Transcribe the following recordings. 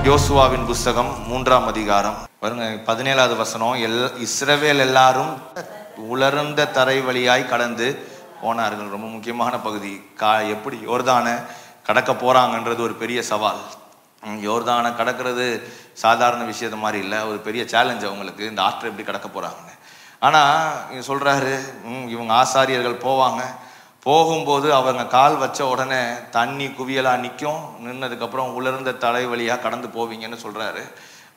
யோசுவாவின் புஸ்தகம் 3ஆம் அதிகாரம் பாருங்க 17வது வசனம். இஸ்ரவேல் எல்லாரும் உலர்ந்த தரை வழியாய் கடந்து போனார்கள். ரொம்ப முக்கியமான பகுதி. எப்படி யோர்தானை கடக்க போறாங்கன்றது ஒரு பெரிய சவால். யோர்தானை கடக்கிறது சாதாரண விஷயத்த மாதிரி இல்லை, ஒரு பெரிய சேலஞ்ச் அவங்களுக்கு. இந்த ஆற்றை எப்படி கடக்க போறாங்க. ஆனா சொல்றாரு, இவங்க ஆசாரியர்கள் போவாங்க. போகும்போது அவங்க கால் வச்ச உடனே தண்ணி குவியலா நிற்கும். நின்னதுக்கப்புறம் உலர்ந்த தலை வழியாக கடந்து போவீங்கன்னு சொல்றாரு.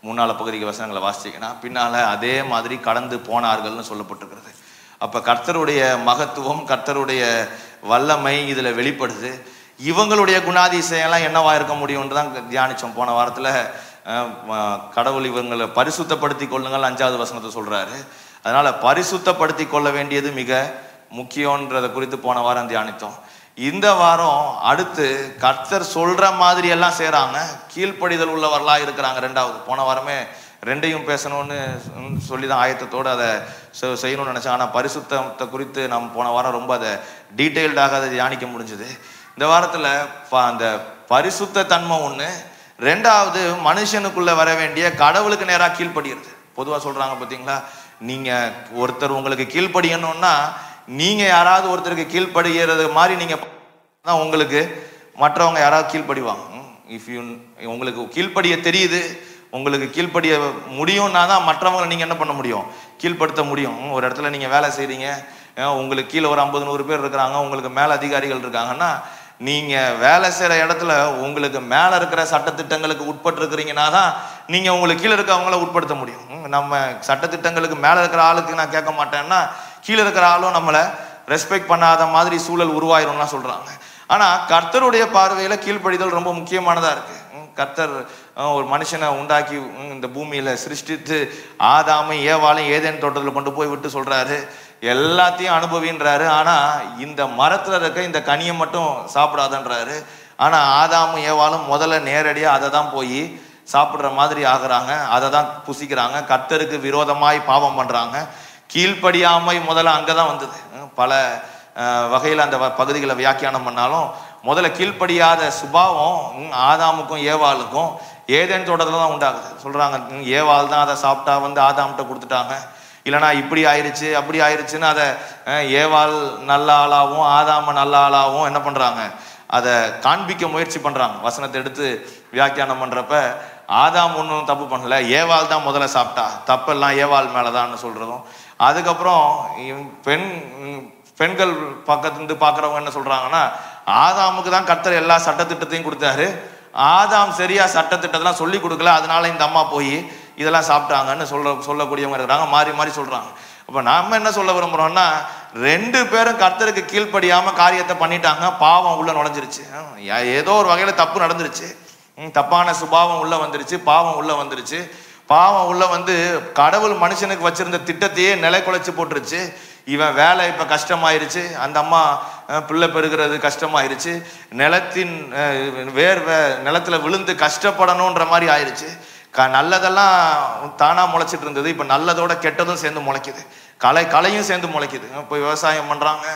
3 பகுதிக்கு வசனங்களை வாசிச்சிங்கன்னா பின்னால அதே மாதிரி கடந்து போனார்கள்னு சொல்லப்பட்டிருக்கிறது. அப்போ கர்த்தருடைய மகத்துவம், கர்த்தருடைய வல்லமை இதில் வெளிப்படுது. இவங்களுடைய குணாதிசயம்லாம் என்னவா இருக்க முடியும்னு தான் தியானித்தோம் போன வாரத்தில். கடவுள் இவங்களை பரிசுத்தப்படுத்தி கொள்ளுங்கள் 5வது வசனத்தை சொல்றாரு. அதனால பரிசுத்தப்படுத்தி கொள்ள வேண்டியது மிக முக்கியன்றதை குறித்து போன வாரம் தியானித்தோம். இந்த வாரம் அடுத்து கர்த்தர் சொல்ற மாதிரி எல்லாம் செய்றாங்க, கீழ்ப்படிதல் உள்ளவர்களா இருக்கிறாங்க. 2வது போன வாரமே 2ஐயும் பேசணும்னு சொல்லி தான் ஆயத்தத்தோடு அதை செய்யணும்னு நினைச்சேன். ஆனால் பரிசுத்தத்தை குறித்து நம்ம போன வாரம் ரொம்ப அதை டீட்டெயில்டாக அதை தியானிக்க முடிஞ்சுது. இந்த வாரத்தில் அந்த பரிசுத்த தன்மை ஒன்று, 2வது மனுஷனுக்குள்ள வர வேண்டிய கடவுளுக்கு நேராக கீழ்ப்படுகிறது. பொதுவாக சொல்றாங்க பார்த்தீங்களா, நீங்க ஒருத்தர் உங்களுக்கு கீழ்ப்படியணும்னா நீங்க யாராவது ஒருத்தருக்கு கீழ்ப்படுகிறது மாதிரி நீங்க தான் உங்களுக்கு மற்றவங்க யாராவது கீழ்ப்படிவாங்க. உங்களுக்கு கீழ்ப்படிய தெரியுது, உங்களுக்கு கீழ்ப்படிய முடியும்னா தான் மற்றவங்களை நீங்க என்ன பண்ண முடியும், கீழ்ப்படுத்த முடியும். ஒரு இடத்துல நீங்க வேலை செய்றீங்க, உங்களுக்கு கீழே ஒரு 50-100 பேர் இருக்கிறாங்க, உங்களுக்கு மேல அதிகாரிகள் இருக்காங்கன்னா, நீங்க வேலை செய்யற இடத்துல உங்களுக்கு மேல இருக்கிற சட்டத்திட்டங்களுக்கு உட்பட்டு இருக்கிறீங்கன்னா தான் நீங்க உங்களுக்கு கீழே இருக்கவங்கள உட்படுத்த முடியும். நம்ம சட்டத்திட்டங்களுக்கு மேல இருக்கிற ஆளுக்கு நான் கேட்க மாட்டேன்னா கீழே இருக்கிற ஆளும் நம்மளை ரெஸ்பெக்ட் பண்ணாத மாதிரி சூழல் உருவாயிரும்லாம் சொல்றாங்க. ஆனா கர்த்தருடைய பார்வையில கீழ்ப்படிதல் ரொம்ப முக்கியமானதா இருக்கு. கர்த்தர் ஒரு மனுஷனை உண்டாக்கி இந்த பூமியில சிருஷ்டித்து ஆதாமை ஏவாளையும் ஏதேன் தோட்டத்தில் கொண்டு போய் விட்டு சொல்றாரு, எல்லாத்தையும் அனுபவின்றாரு. ஆனா இந்த மரத்துல இருக்க இந்த கனியை மட்டும் சாப்பிடாதன்றாரு. ஆனா ஆதாமும் ஏவாளும் முதல்ல நேரடியா அதை தான் போய் சாப்பிடுற மாதிரி ஆகுறாங்க, அதை தான் புசிக்கிறாங்க, கர்த்தருக்கு விரோதமாய் பாவம் பண்றாங்க. கீழ்ப்படியாமை முதல்ல அங்கதான் வந்தது. பல வகையில் அந்த பகுதிகளை வியாக்கியானம் பண்ணாலும் முதல்ல கீழ்ப்படியாத சுபாவம் ஆதாமுக்கும் ஏவாளுக்கும் ஏதேன் தோட்டத்துல தான் உண்டாகுது. சொல்றாங்க, ஏவாள் தான் அதை சாப்பிட்டா ஆதாம்கிட்ட கொடுத்துட்டாங்க, இல்லைனா இப்படி ஆயிடுச்சு அப்படி ஆயிடுச்சுன்னு அதை ஏவாள் நல்ல ஆளாவும் ஆதாம நல்ல ஆளாவும் என்ன பண்றாங்க, அதை காண்பிக்க முயற்சி பண்றாங்க. வசனத்தை எடுத்து வியாக்கியானம் பண்றப்ப ஆதாம் ஒன்றும் தப்பு பண்ணல, ஏவாள் தான் முதல்ல சாப்பிட்டா, தப்பெல்லாம் ஏவாள் மேலதான்னு சொல்றதும். அதுக்கப்புறம் பெண்கள் பக்கத்துலேருந்து பார்க்குறவங்க என்ன சொல்றாங்கன்னா, ஆதாமுக்கு தான் கர்த்தர் எல்லா சட்டத்திட்டத்தையும் கொடுத்தாரு, ஆதாம் சரியா சட்டத்திட்டத்தெல்லாம் சொல்லி கொடுக்கல, அதனால இந்த அம்மா போய் இதெல்லாம் சாப்பிட்டாங்கன்னு சொல்லக்கூடியவங்க இருக்கிறாங்க. மாறி மாறி சொல்றாங்க. அப்போ நாம என்ன சொல்ல விரும்புறோம்னா, 2 பேரும் கர்த்தருக்கு கீழ்ப்படியாம காரியத்தை பண்ணிட்டாங்க, பாவம் உள்ள நுழைஞ்சிருச்சு. ஏதோ ஒரு வகையில தப்பு நடந்துருச்சு, தப்பான சுபாவம் உள்ள வந்துருச்சு, பாவம் உள்ள வந்துருச்சு. பாவம் உள்ள கடவுள் மனுஷனுக்கு வச்சிருந்த திட்டத்தையே நிலை குலைச்சு போட்டுருச்சு. இவன் வேலை இப்ப கஷ்டமாயிருச்சு, அந்த அம்மா பிள்ளை பெறுகிறது கஷ்டமாயிருச்சு, நிலத்தின் நிலத்துல விழுந்து கஷ்டப்படணும்ன்ற மாதிரி ஆயிடுச்சு. நல்லதெல்லாம் தானா முளைச்சிட்டு இருந்தது, இப்ப நல்லதோட கெட்டதும் சேர்ந்து முளைக்குது, களையும் சேர்ந்து முளைக்குது. இப்போ விவசாயம் பண்றாங்க,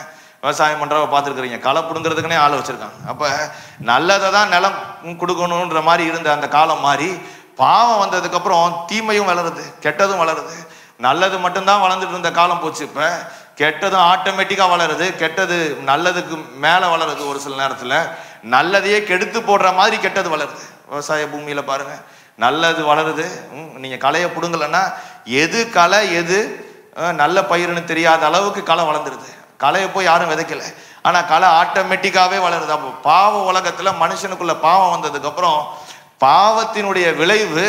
விவசாயம் பண்றவங்க பார்த்துருக்குறீங்க, களை பிடுங்கிறதுக்குனே ஆள் வச்சிருக்காங்க. அப்ப நல்லதை தான் நிலம் கொடுக்கணுன்ற மாதிரி இருந்த அந்த காலம் மாறி பாவம் வந்ததுக்கு அப்புறம் தீமையும் வளருது, கெட்டதும் வளருது. நல்லது மட்டும்தான் வளர்ந்துட்டு இருந்த காலம் போச்சு, இப்ப கெட்டதும் ஆட்டோமேட்டிக்கா வளருது, கெட்டது நல்லதுக்கு மேல வளருது. ஒரு சில நேரத்துல நல்லதையே கெடுத்து போடுற மாதிரி கெட்டது வளருது. விவசாய பூமியில பாருங்க, நல்லது வளருது, நீங்க களையை பிடுங்கலன்னா எது களை எது நல்ல பயிருன்னு தெரியாத அளவுக்கு களை வளர்ந்துருது. களையை போய் யாரும் விதைக்கல, ஆனா களை ஆட்டோமேட்டிக்காவே வளருது. அப்போ பாவ உலகத்துல மனுஷனுக்குள்ள பாவம் வந்ததுக்கு அப்புறம் பாவத்தினுடைய விளைவு,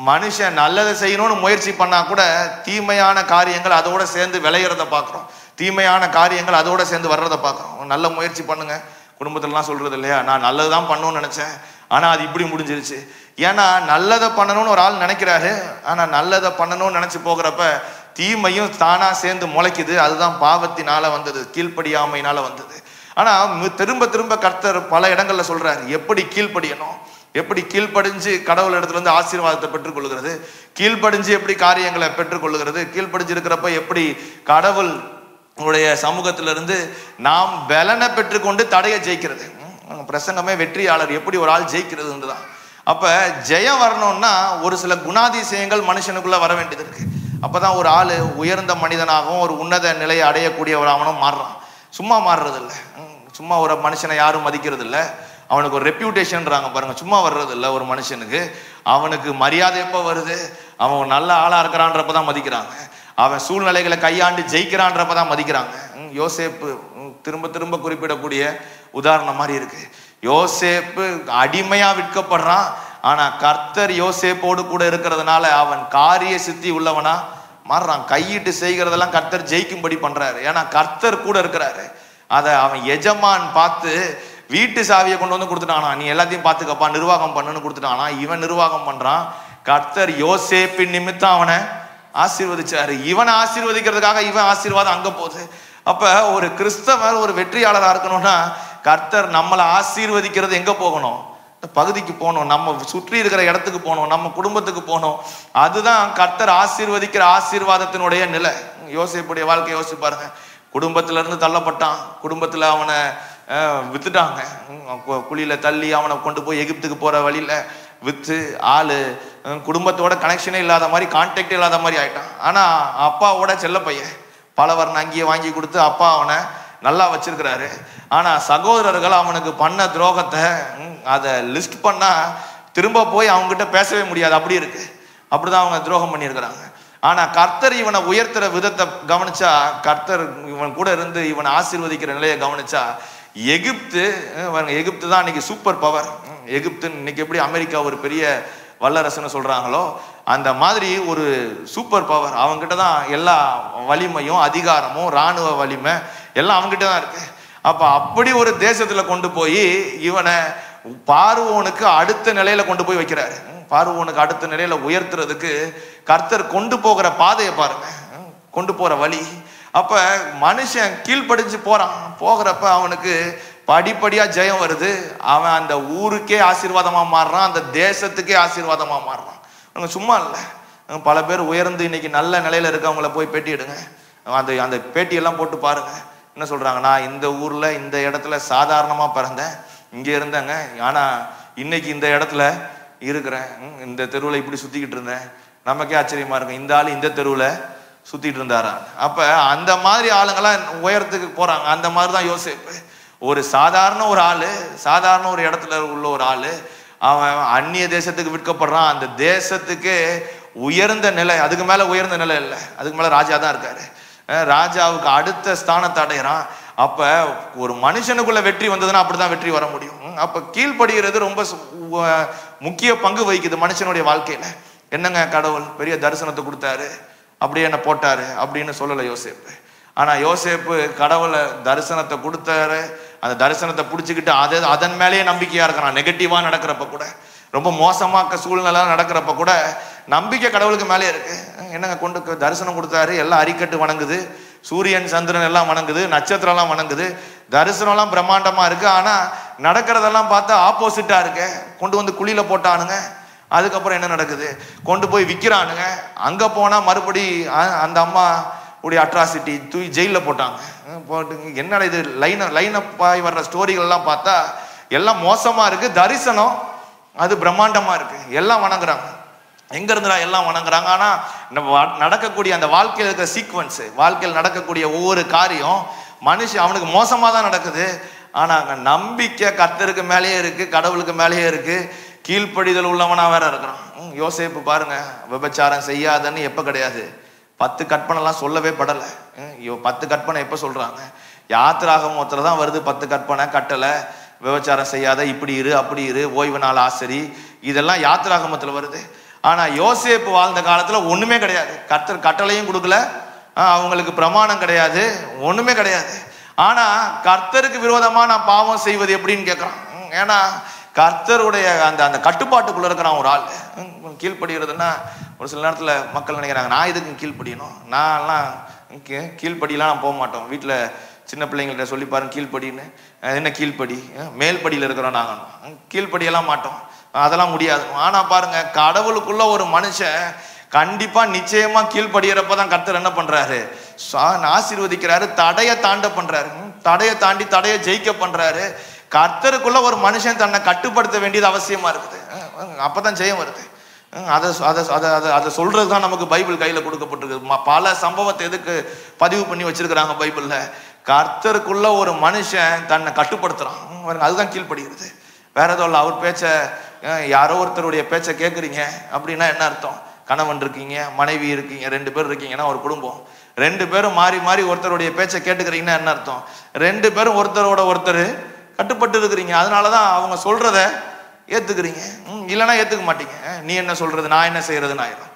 மனுஷன் நல்லதை செய்யணும்னு முயற்சி பண்ணா கூட தீமையான காரியங்கள் அதோட சேர்ந்து விளையிறத பாக்குறோம், தீமையான காரியங்கள் அதோட சேர்ந்து வர்றதை பாக்குறோம். நல்ல முயற்சி பண்ணுங்க, குடும்பத்திலலாம் சொல்றது இல்லையா, நான் நல்லதுதான் பண்ணணும்னு நினைச்சேன் ஆனா அது இப்படி முடிஞ்சிருச்சு. ஏன்னா நல்லதை பண்ணணும்னு ஒரு ஆள் நினைக்கிறாரு, ஆனா நல்லதை பண்ணணும்னு நினைச்சு போகிறப்ப தீமையும் தானா சேர்ந்து முளைக்குது. அதுதான் பாவத்தினால வந்தது, கீழ்ப்படியாமையினால வந்தது. ஆனா திரும்ப திரும்ப கர்த்தர் பல இடங்கள்ல சொல்றாரு எப்படி கீழ்ப்படியணும், எப்படி கீழ்ப்படிஞ்சு கடவுள் இடத்துல இருந்து ஆசீர்வாதத்தை பெற்றுக்கொள்கிறது, கீழ்ப்படிஞ்சு எப்படி காரியங்களை பெற்றுக்கொள்கிறது, கீழ்ப்படிஞ்சு இருக்கிறப்ப எப்படி கடவுள் உடைய சமூகத்திலிருந்து நாம் பலனை பெற்றுக்கொண்டு தடையை ஜெயிக்கிறது. பிரசங்கமே வெற்றியாளர், எப்படி ஒரு ஆள் ஜெயிக்கிறதுதான். அப்ப ஜெயம் வரணும்னா ஒரு சில குணாதிசயங்கள் மனுஷனுக்குள்ள வர வேண்டியது இருக்கு. அப்பதான் ஒரு ஆளு உயர்ந்த மனிதனாகவும் ஒரு உன்னத நிலையை அடையக்கூடியவராகவும் மாறுறான். சும்மா மாறுறது இல்லை. சும்மா ஒரு மனுஷனை யாரும் மதிக்கிறது இல்லை. அவனுக்கு ஒரு ரெப்யூட்டேஷன்றாங்க பாருங்க, சும்மா வர்றது இல்லை. ஒரு மனுஷனுக்கு அவனுக்கு மரியாதை எப்போ வருது, அவன் நல்ல ஆளா இருக்கிறான்றப்பதான் மதிக்கிறாங்க. அவன் சூழ்நிலைகளை கையாண்டு ஜெயிக்கிறான்றப்பதான் மதிக்கிறாங்க. யோசேப்பு திரும்ப திரும்ப குறிப்பிடக்கூடிய உதாரணம் மாதிரி இருக்கு. யோசேப்பு அடிமையா விற்கப்படுறான். ஆனா கர்த்தர் யோசேப்போடு கூட இருக்கிறதுனால அவன் காரிய சித்தி உள்ளவனா மாறுறான். கையிட்டு செய்கிறதெல்லாம் கர்த்தர் ஜெயிக்கும்படி பண்றாரு. ஏன்னா கர்த்தர் கூட இருக்கிறாரு. அதை அவன் எஜமான் பார்த்து வீட்டு சாவியை கொண்டு வந்து கொடுத்துட்டானா, நீ எல்லாத்தையும் பார்த்துக்கப்பா, நிர்வாகம் பண்ணுன்னு கொடுத்துட்டானா. இவன் நிர்வாகம் பண்றான். கர்த்தர் யோசேப்பின் நிமித்தம் அவனை ஆசீர்வதிச்சாரு. இவனை ஆசீர்வதிக்கிறதுக்காக இவன் ஆசீர்வாதம் அங்க போகுது. அப்ப ஒரு கிறிஸ்தவர் ஒரு வெற்றியாளராக இருக்கணும்னா கர்த்தர் நம்மளை ஆசீர்வதிக்கிறது எங்க போகணும்? பகுதிக்கு போகணும், நம்ம சுற்றி இருக்கிற இடத்துக்கு போகணும், நம்ம குடும்பத்துக்கு போகணும். அதுதான் கர்த்தர் ஆசீர்வதிக்கிற ஆசீர்வாதத்தினுடைய நிலை. யோசேப்புடைய வாழ்க்கை யோசிச்சு பாருங்க. குடும்பத்துல இருந்து தள்ளப்பட்டான். குடும்பத்துல அவனை வித்துட்டாங்க. குழியில தள்ளி அவனை கொண்டு போய் எகிப்துக்கு போற வழியில வித்து ஆளு குடும்பத்தோட கனெக்ஷனே இல்லாத மாதிரி, கான்டாக்டே இல்லாத மாதிரி ஆயிட்டான். ஆனா அப்பாவோட செல்ல பையன் பலவர்ண அங்கேயே வாங்கி கொடுத்து அப்பா அவனை நல்லா வச்சிருக்கிறாரு. ஆனா சகோதரர்கள் அவனுக்கு பண்ண துரோகத்தை அதை லிஸ்ட் பண்ணா திரும்ப போய் அவங்க கிட்ட பேசவே முடியாது. அப்படி இருக்கு. அப்படிதான் அவங்க துரோகம் பண்ணியிருக்கிறாங்க. ஆனா கர்த்தர் இவனை உயர்த்துற விதத்தை கவனிச்சா, கர்த்தர் இவன் கூட இருந்து இவனை ஆசீர்வதிக்கிற நிலையை கவனிச்சா, எகிப்து தான் இன்னைக்கு சூப்பர் பவர். எகிப்து இன்னைக்கு எப்படி அமெரிக்கா ஒரு பெரிய வல்லரசுன்னு சொல்றாங்களோ அந்த மாதிரி ஒரு சூப்பர் பவர். அவங்ககிட்ட தான் எல்லா வலிமையும் அதிகாரமும் இராணுவ வலிமை எல்லாம் அவங்ககிட்ட தான் இருக்கு. அப்ப அப்படி ஒரு தேசத்துல கொண்டு போய் இவனை பார்வோனுக்கு அடுத்த நிலையில கொண்டு போய் வைக்கிறாரு. பார்வோனுக்கு அடுத்த நிலையில உயர்த்துறதுக்கு கர்த்தர் கொண்டு போகிற பாதையை பாருங்க, கொண்டு போற வழி. அப்ப மனுஷன் கீழ்ப்படிஞ்சு போறான். போகிறப்ப அவனுக்கு படிப்படியா ஜெயம் வருது. அவன் அந்த ஊருக்கே ஆசீர்வாதமா மாறுறான், அந்த தேசத்துக்கே ஆசீர்வாதமா மாறுறான். சும்மா இல்லை. பல பேர் உயர்ந்து இன்னைக்கு நல்ல நிலையில இருக்கவங்கள போய் பேட்டி எடுங்க. அந்த பேட்டியெல்லாம் போட்டு பாருங்க. என்ன சொல்றாங்க? நான் இந்த ஊர்ல இந்த இடத்துல சாதாரணமா பிறந்தேன், இங்க இருந்தேங்க, ஆனா இன்னைக்கு இந்த இடத்துல இருக்கிறேன், இந்த தெருவில் இப்படி சுத்திக்கிட்டு இருந்தேன். நமக்கே ஆச்சரியமா இருக்கும், இந்த ஆள் இந்த தெருவில் சுத்திட்டு இருந்தாரா. அப்ப அந்த மாதிரி ஆளுங்கெல்லாம் உயரத்துக்கு போறாங்க. அந்த மாதிரிதான் யோசேப்பு. ஒரு சாதாரண ஒரு ஆளு, சாதாரண ஒரு இடத்துல உள்ள ஒரு ஆளு, அவன் அந்நிய தேசத்துக்கு விற்கப்படுறான். அந்த தேசத்துக்கு உயர்ந்த நிலை, அதுக்கு மேல உயர்ந்த நிலை இல்லை, அதுக்கு மேல ராஜா தான் இருக்காரு. ராஜாவுக்கு அடுத்த ஸ்தானத்தை அடைகிறான். அப்ப ஒரு மனுஷனுக்குள்ள வெற்றி வந்ததுன்னா அப்படிதான் வெற்றி வர முடியும். அப்ப கீழ்ப்படுகிறது ரொம்ப முக்கிய பங்கு வகிக்குது மனுஷனுடைய வாழ்க்கையில. என்னங்க, கடவுள் பெரிய தரிசனத்தை கொடுத்தாரு, அப்படியே என்ன போட்டாரு அப்படின்னு சொல்லல யோசேப்பு. ஆனா யோசேப்பு கடவுளை தரிசனத்தை கொடுத்தாரு, அந்த தரிசனத்தை பிடிச்சிக்கிட்டு அதன் மேலேயே நம்பிக்கையா இருக்கிறான். நெகட்டிவா நடக்கிறப்ப கூட, ரொம்ப மோசமாக்க சூழ்நிலை நடக்கிறப்ப கூட நம்பிக்கை கடவுளுக்கு மேலே இருக்கு. என்னங்க, கொண்டு தரிசனம் கொடுத்தாரு, எல்லாம் அரிக்கட்டு வணங்குது, சூரியன் சந்திரன் எல்லாம் வணங்குது, நட்சத்திரம் எல்லாம் வணங்குது, தரிசனம் எல்லாம் பிரம்மாண்டமா இருக்கு. ஆனா நடக்கிறதெல்லாம் பார்த்தா ஆப்போசிட்டா இருக்கு. கொண்டு வந்து குழியில போட்டானுங்க. அதுக்கப்புறம் என்ன நடக்குது? கொண்டு போய் விற்கிறானுங்க. அங்க போனா மறுபடி அந்த அம்மா உடைய அட்ராசிட்டி தூக்கி ஜெயில போட்டாங்க. போட்டு என்னடா இது, லைனப்பாய் வர்ற ஸ்டோரிகள் எல்லாம் பார்த்தா எல்லாம் மோசமா இருக்கு. தரிசனம் அது பிரம்மாண்டமா இருக்கு, எல்லாம் வணங்குறாங்க. எங்க இருந்துடா எல்லாம் வணங்குறாங்க. ஆனா நடக்கக்கூடிய அந்த வாழ்க்கையில் இருக்கிற சீக்வன்ஸ், வாழ்க்கையில் நடக்கக்கூடிய ஒவ்வொரு காரியம் மனுஷன் அவனுக்கு மோசமா தான் நடக்குது. ஆனா அங்க நம்பிக்கை கர்த்தருக்கு மேலேயே இருக்கு, கடவுளுக்கு மேலேயே இருக்கு, கீழ்ப்படிதல் உள்ளவனா வேற இருக்கிறான். யோசேப்பு பாருங்க, விபச்சாரம் செய்யாதன்னு எப்ப கிடையாது, 10 கற்பனைலாம் சொல்லவே படலை. 10 கற்பனை எப்ப சொல்றாங்க? யாத்திராகமத்துல தான் வருது 10 கற்பனை, கட்டளை, விபச்சாரம் செய்யாத, இப்படி இரு, அப்படி இரு, ஓய்வு நாள் ஆசரி, இதெல்லாம் யாத்திராகமத்துல வருது. ஆனா யோசேப்பு வாழ்ந்த காலத்துல ஒண்ணுமே கிடையாது. கர்த்தர் கட்டளையும் கொடுக்கல, அவங்களுக்கு பிரமாணம் கிடையாது, ஒண்ணுமே கிடையாது. ஆனா கர்த்தருக்கு விரோதமா நான் பாவம் செய்வது எப்படின்னு கேட்கறான். ஏன்னா கர்த்தருடைய அந்த அந்த கட்டுப்பாட்டுக்குள்ள இருக்கிறான் ஒரு ஆள். கீழ்ப்படுகிறதுன்னா ஒரு சில நேரத்துல மக்கள் நினைக்கிறாங்க, நான் இதுக்கு கீழ்ப்படியணும், நான்லாம் கீழ்ப்படியெல்லாம் நான் போக மாட்டோம். வீட்டுல சின்ன பிள்ளைங்கள்ட்ட சொல்லி பாருங்க கீழ்ப்படின்னு. என்ன கீழ்ப்படி? மேல் படியில இருக்கிறோம் நாங்க, கீழ்ப்படியெல்லாம் மாட்டோம், அதெல்லாம் முடியாது. ஆனா பாருங்க, கடவுளுக்குள்ள ஒரு மனுஷன் கண்டிப்பா நிச்சயமா கீழ்படுகிறப்பதான் கர்த்தர் என்ன பண்றாரு? ஆசீர்வதிக்கிறாரு, தடையை தாண்ட பண்றாரு, தடையை தாண்டி தடையை ஜெயிக்க பண்றாரு. கர்த்தருக்குள்ள ஒரு மனுஷன் தன்னை கட்டுப்படுத்த வேண்டியது அவசியமா இருக்குது. அப்பதான் ஜெயம் வருது. அதை அதை அதை அதை அதை சொல்றது தான் நமக்கு பைபிள் கையில கொடுக்கப்பட்டிருக்கு. பல சம்பவத்தை எதுக்கு பதிவு பண்ணி வச்சிருக்கிறாங்க பைபிள்ல? கர்த்தருக்குள்ள ஒரு மனுஷன் தன்னை கட்டுப்படுத்துறான், அதுதான் கீழ்ப்படுகிறது. வேற எதுவும் இல்லை. அவர் பேச்ச, யாரோ ஒருத்தருடைய பேச்சை கேட்குறீங்க அப்படின்னா என்ன அர்த்தம்? கணவன் இருக்கீங்க, மனைவி இருக்கீங்க, 2 பேர் இருக்கீங்கன்னா ஒரு குடும்பம், 2 பேரும் மாறி மாறி ஒருத்தருடைய பேச்சை கேட்டுக்கிறீங்கன்னா என்ன அர்த்தம்? 2 பேரும் ஒருத்தரோட ஒருத்தர் கட்டுப்பட்டு இருக்கிறீங்க. அதனாலதான் அவங்க சொல்றத ஏத்துக்கிறீங்க. இல்லைன்னா ஏத்துக்க மாட்டீங்க. நீ என்ன சொல்றது, நான் என்ன செய்யறதுன்னு ஆயிரும்.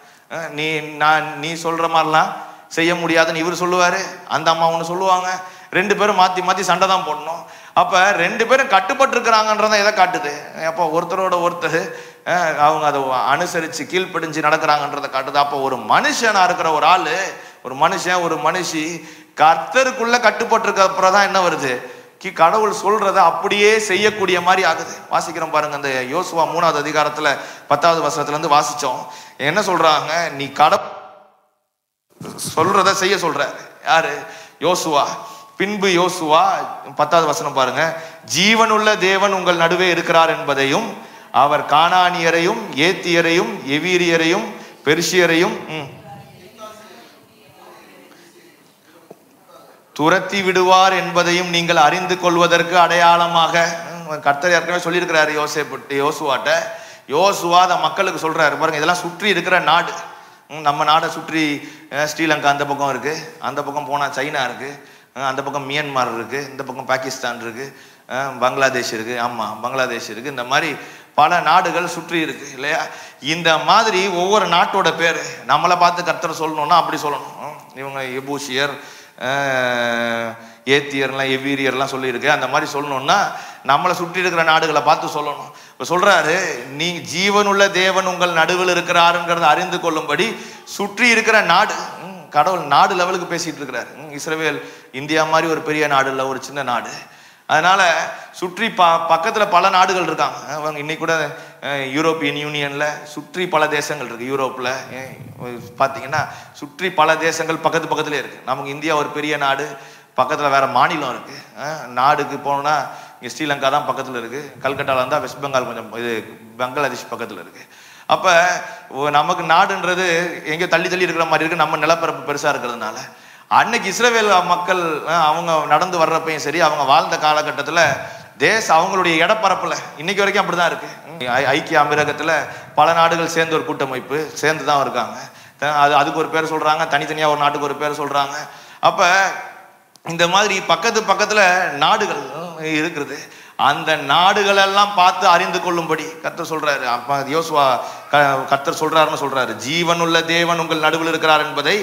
நீ சொல்ற மாதிரிலாம் செய்ய முடியாதுன்னு இவர் சொல்லுவாரு, அந்த அம்மா ஒண்ணு சொல்லுவாங்க. 2 பேரும் மாத்தி மாத்தி சண்டை தான் போடணும். அப்ப 2 பேரும் கட்டுப்பட்டு இருக்கிறாங்கன்றத எதை காட்டுது? அப்போ ஒருத்தரோட ஒருத்தர் அவங்க அதை அனுசரிச்சு கீழ்ப்படிஞ்சு நடக்கிறாங்கன்றத காட்டுது. அப்போ ஒரு மனுஷனா இருக்கிற ஒரு ஆளு, ஒரு மனுஷன், ஒரு மனுஷி கர்த்தருக்குள்ள கட்டுப்பட்டு இருக்க அப்புறம் தான் என்ன வருது? கடவுள் சொல்றத அப்படியே செய்யக்கூடிய மாதிரி ஆகுது. வாசிக்கிறோம் பாருங்க, அந்த யோசுவா 3வது அதிகாரத்துல 10வது வசனத்துல இருந்து வாசிச்சோம். என்ன சொல்றாங்க? நீ சொல்றத செய்ய சொல்ற. யாரு? யோசுவா. பின்பு யோசுவா 10வது வசனம் பாருங்க, ஜீவனுள்ள தேவன் உங்கள் நடுவே இருக்கிறார் என்பதையும், அவர் கானானியரையும் ஏத்தியரையும் எவீரியரையும் பெர்சியரையும் துரத்தி விடுவார் என்பதையும் நீங்கள் அறிந்து கொள்வதற்கு அடையாளமாக. கர்த்தர் ஏற்கனவே சொல்லியிருக்கிறாரு யோசுவாட்ட. யோசுவா அந்த மக்களுக்கு சொல்றாரு பாருங்க, இதெல்லாம் சுற்றி இருக்கிற நாடு. நம்ம நாடை சுற்றி ஸ்ரீலங்கா அந்த பக்கம் இருக்கு, அந்த பக்கம் போனா சைனா இருக்கு, அந்த பக்கம் மியான்மர் இருக்கு, இந்த பக்கம் பாகிஸ்தான் இருக்கு, பங்களாதேஷ் இருக்கு. ஆமா, பங்களாதேஷ் இருக்கு. இந்த மாதிரி பல நாடுகள் சுற்றி இருக்கு இல்லையா? இந்த மாதிரி ஒவ்வொரு நாட்டோட பேரு நம்மளை பார்த்து கர்த்தர் சொல்லணும்னா அப்படி சொல்லணும். இவங்க எபூசியர், ஏத்தியர்லாம், எவீரியர்லாம் சொல்லியிருக்கு. அந்த மாதிரி சொல்லணும்னா நம்மளை சுற்றி இருக்கிற நாடுகளை பார்த்து சொல்லணும். இப்போ சொல்றாரு, நீ ஜீவனுள்ள தேவன் உங்கள் நடுவில் இருக்கிறாருங்கிறத அறிந்து கொள்ளும்படி சுற்றி இருக்கிற நாடு. கடவுள் நாடு லெவலுக்கு பேசிட்டு இருக்கிறாரு. இஸ்ரவேல் இந்தியா மாதிரி ஒரு பெரிய நாடு இல்லை, ஒரு சின்ன நாடு. அதனால சுற்றி பக்கத்துல பல நாடுகள் இருக்காங்க. இன்னைக்கு கூட யூரோப்பியன் யூனியன்ல சுற்றி பல தேசங்கள் இருக்கு. யூரோப்ல பாத்தீங்கன்னா சுற்றி பல தேசங்கள் பக்கத்துல இருக்கு. நமக்கு இந்தியா ஒரு பெரிய நாடு, பக்கத்துல வேற மாநிலம் இருக்கு. நாடுக்கு போனோம்னா இங்க ஸ்ரீலங்கா தான் பக்கத்துல இருக்கு, கல்கட்டால இருந்தா வெஸ்ட் பெங்கால் கொஞ்சம் இது பங்களாதேஷ் பக்கத்துல இருக்கு. அப்ப நமக்கு நாடுன்றது எங்க தள்ளி தள்ளி இருக்கிற மாதிரி இருக்கு, நம்ம நிலப்பரப்பு பெருசா இருக்கிறதுனால. அன்னைக்கு இஸ்ரவேல் மக்கள் அவங்க நடந்து வர்றப்பையும் சரி, அவங்க வாழ்ந்த காலகட்டத்துல அவங்களுடைய இடப்பரப்புல இன்னைக்கு வரைக்கும் அப்படிதான் இருக்கு. ஐக்கிய அமீரகத்துல பல நாடுகள் சேர்ந்து ஒரு கூட்டமைப்பு சேர்ந்துதான் இருக்காங்க. அதுக்கு ஒரு பேர் சொல்றாங்க, தனித்தனியா ஒரு நாட்டுக்கு ஒரு பேர் சொல்றாங்க. அப்ப இந்த மாதிரி பக்கத்துல நாடுகள் இருக்கிறது. அந்த நாடுகள் எல்லாம் பார்த்து அறிந்து கொள்ளும்படி கர்த்தர் சொல்றாரு. அப்ப யோசுவா கர்த்தர் சொல்றாருன்னு சொல்றாரு, ஜீவனுள்ள தேவன் உங்கள் நடுவில் இருக்கிறார் என்பதை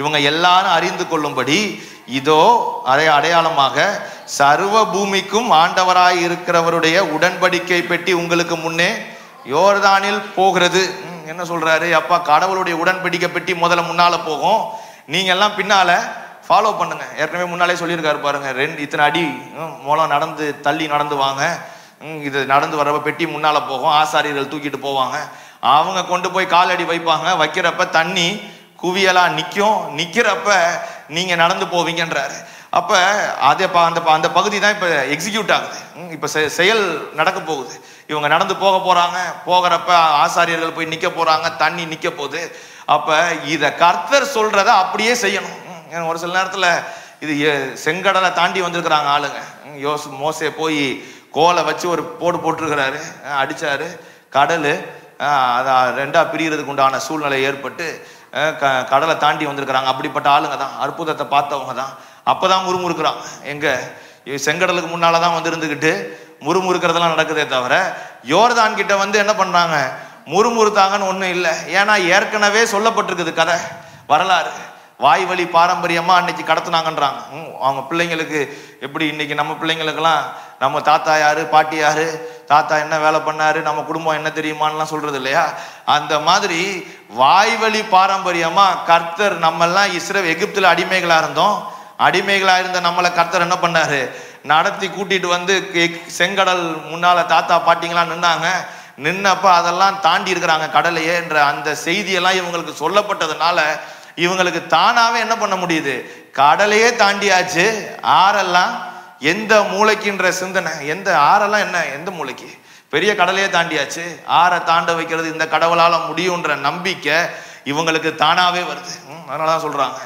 இவங்க எல்லாரும் அறிந்து கொள்ளும்படி இதோ அதை அடையாளமாக சர்வ பூமிக்கும் ஆண்டவராய் இருக்கிறவருடைய உடன்படிக்கை பெட்டி உங்களுக்கு முன்னே யோர்தானில் போகிறது. என்ன சொல்றாரு? அப்பா, கடவுளுடைய உடன்படிக்கை பெட்டி முதல்ல முன்னால போகும், நீங்க எல்லாம் பின்னால ஃபாலோ பண்ணுங்க. ஏற்கனவே முன்னாலே சொல்லியிருக்காரு பாருங்க, இத்தனை அடி மூலம் நடந்து தள்ளி நடந்து வாங்க. இது நடந்து வர்றப்ப பெட்டி முன்னால போகும், ஆசாரியர்கள் தூக்கிட்டு போவாங்க, அவங்க கொண்டு போய் காலடி வைப்பாங்க, வைக்கிறப்ப தண்ணி குவியலா நிற்கும், நிக்கிறப்ப நீங்க நடந்து போவீங்கன்றாரு. அப்ப அந்த பகுதி தான் இப்ப எக்ஸிக்யூட் ஆகுது. இப்ப செயல் நடக்க போகுது. இவங்க நடந்து போறாங்க, போகிறப்ப ஆசாரியர்கள் போய் நிக்க போறாங்க, தண்ணி நிக்க போகுது. அப்ப இத கர்த்தர் சொல்றத அப்படியே செய்யணும். ஒரு சில நேரத்துல இது செங்கடலை தாண்டி வந்திருக்கிறாங்க ஆளுங்க. மோசே போய் கோலை வச்சு ஒரு போட்டிருக்கிறாரு, அடிச்சாரு, கடல் ரெண்டா பிரியறதுக்கு உண்டான சூழ்நிலை ஏற்பட்டு கடலை தாண்டி வந்திருக்கிறாங்க. அப்படிப்பட்ட ஆளுங்க தான், அற்புதத்தை பார்த்தவங்க தான். அப்பதான் முறுமுறுக்கிறாங்க. எங்க செங்கடலுக்கு முன்னாலதான் வந்து இருந்துகிட்டு முறுமுறுக்கிறதெல்லாம் நடக்குதே தவிர யோர்தான் கிட்ட வந்து என்ன பண்றாங்க, முறுமுறுத்தாங்கன்னு ஒண்ணும் இல்லை. ஏன்னா ஏற்கனவே சொல்லப்பட்டிருக்குது கதை, வரலாறு. வாய் வழி பாரம்பரியமா அன்னைக்கு கடத்தினாங்கன்றாங்க. அவங்க பிள்ளைங்களுக்கு எப்படி இன்னைக்கு நம்ம பிள்ளைங்களுக்கெல்லாம் நம்ம தாத்தா யாரு, பாட்டி யாரு, தாத்தா என்ன வேலை பண்ணாரு, நம்ம குடும்பம் என்ன தெரியுமான்லாம் சொல்றது இல்லையா? அந்த மாதிரி வாய் வழி பாரம்பரியமா கர்த்தர் நம்மெல்லாம் எகிப்துல அடிமைகளா இருந்தோம். அடிமைகளா இருந்த நம்மளை கர்த்தர் என்ன பண்ணாரு, நடத்தி கூட்டிட்டு வந்து செங்கடல் முன்னால தாத்தா பாட்டிங்களாம் நின்னாங்க. நின்னப்ப அதெல்லாம் தாண்டி இருக்கிறாங்க கடலையே என்ற அந்த செய்தியெல்லாம் இவங்களுக்கு சொல்லப்பட்டதுனால இவங்களுக்கு தானாவே என்ன பண்ண முடியுது, கடலையே தாண்டியாச்சு. ஆறெல்லாம் எந்த மூளைக்குன்ற சிந்தனை, எந்த ஆறெல்லாம் என்ன எந்த மூளைக்கு, பெரிய கடலையே தாண்டியாச்சு, ஆறை தாண்ட வைக்கிறது இந்த கடவுளால முடியுன்ற நம்பிக்கை இவங்களுக்கு தானாவே வருது. அதனாலதான் சொல்றாங்க,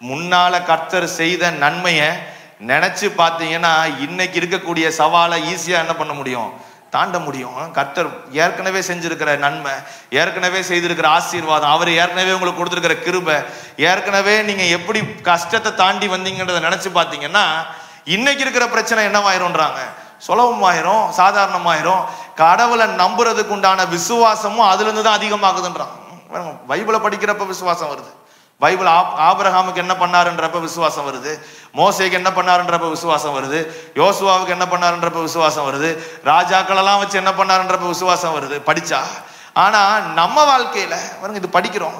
முன்னால கர்த்தர் செய்த நன்மையை நினைச்சு பார்த்தீங்கன்னா இன்னைக்கு இருக்கக்கூடிய சவாலை ஈஸியா என்ன பண்ண முடியும், தாண்ட முடியும். கர்த்தர் ஏற்கனவே செஞ்சிருக்கிற நன்மை, ஏற்கனவே செய்திருக்கிற ஆசீர்வாதம், அவர் ஏற்கனவே உங்களுக்கு கொடுத்துருக்கிற கிருபை, ஏற்கனவே நீங்க எப்படி கஷ்டத்தை தாண்டி வந்தீங்கன்றதை நினைச்சு பார்த்தீங்கன்னா இன்னைக்கு இருக்கிற பிரச்சனை என்னவாயிரும்ன்றாங்க, சுலபமாயிரும், சாதாரணமாயிரும். கடவுளை நம்புறதுக்கு உண்டான விசுவாசமும் அதுல இருந்து தான் அதிகமாகுதுன்றாங்க. பைபிளை படிக்கிறப்ப விசுவாசம் வருது, பைபிள் ஆபிரகாமுக்கு என்ன பண்ணாருன்றப்ப விசுவாசம் வருது, மோசேக்கு என்ன பண்ணாருன்றப்ப விசுவாசம் வருது, யோசுவாவுக்கு என்ன பண்ணாருன்றப்ப விசுவாசம் வருது, ராஜாக்கள் எல்லாம் வச்சு என்ன பண்ணாருன்றப்ப விசுவாசம் வருது படிச்சா. ஆனா நம்ம வாழ்க்கையில இது படிக்கிறோம்,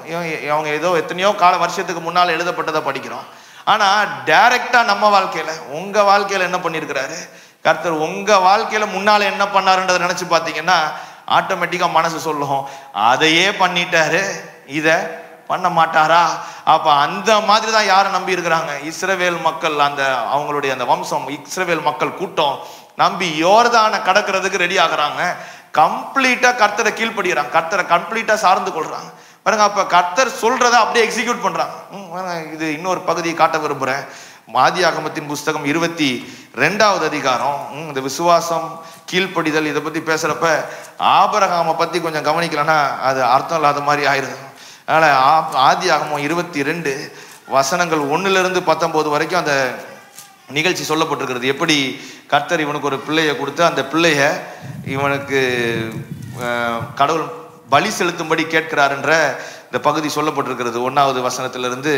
அவங்க ஏதோ எத்தனையோ வருஷத்துக்கு முன்னால எழுதப்பட்டதை படிக்கிறோம். ஆனா டைரக்டா நம்ம வாழ்க்கையில, உங்க வாழ்க்கையில என்ன பண்ணிருக்கிறாரு கர்த்தர், உங்க வாழ்க்கையில முன்னால என்ன பண்ணாருன்றதை நினைச்சு பாத்தீங்கன்னா ஆட்டோமேட்டிக்கா மனசு சொல்லும், அதையே பண்ணிட்டாரு, இத பண்ண மாட்டாரா? அப்ப அந்த மாதிரி தான் யாரை நம்பி இருக்கிறாங்க, இஸ்ரவேல் மக்கள், அந்த அவங்களுடைய அந்த வம்சம், இஸ்ரவேல் மக்கள் கூட்டம் நம்பி யோர்தானை கடக்கிறதுக்கு ரெடி ஆகுறாங்க. கம்ப்ளீட்டா கர்த்தரை கீழ்படுகிறாங்க, கர்த்தரை கம்ப்ளீட்டா சார்ந்து கொள்றாங்க பாருங்க. அப்ப கர்த்தர் சொல்றதை அப்படியே எக்ஸிக்யூட் பண்றாங்க. இது இன்னொரு பகுதியை காட்ட விரும்புறேன். ஆதியாகமத்தின் புஸ்தகம் 22வது அதிகாரம். இந்த விசுவாசம், கீழ்ப்படிதல், இதை பத்தி பேசுறப்ப ஆபிரகாமை பத்தி கொஞ்சம் கவனிக்கலன்னா அது அர்த்தம் இல்லாத மாதிரி ஆயிடுது. அதனால ஆதியாகமம் 22 வசனங்கள் 1-19 வரைக்கும் அந்த நிகழ்ச்சி சொல்லப்பட்டிருக்கிறது. எப்படி கர்த்தர் இவனுக்கு ஒரு பிள்ளையை கொடுத்து அந்த பிள்ளைய இவனுக்கு கடவுள் பலி செலுத்தும்படி கேட்கிறார் என்ற இந்த பகுதி சொல்லப்பட்டிருக்கிறது. 1வது வசனத்திலிருந்து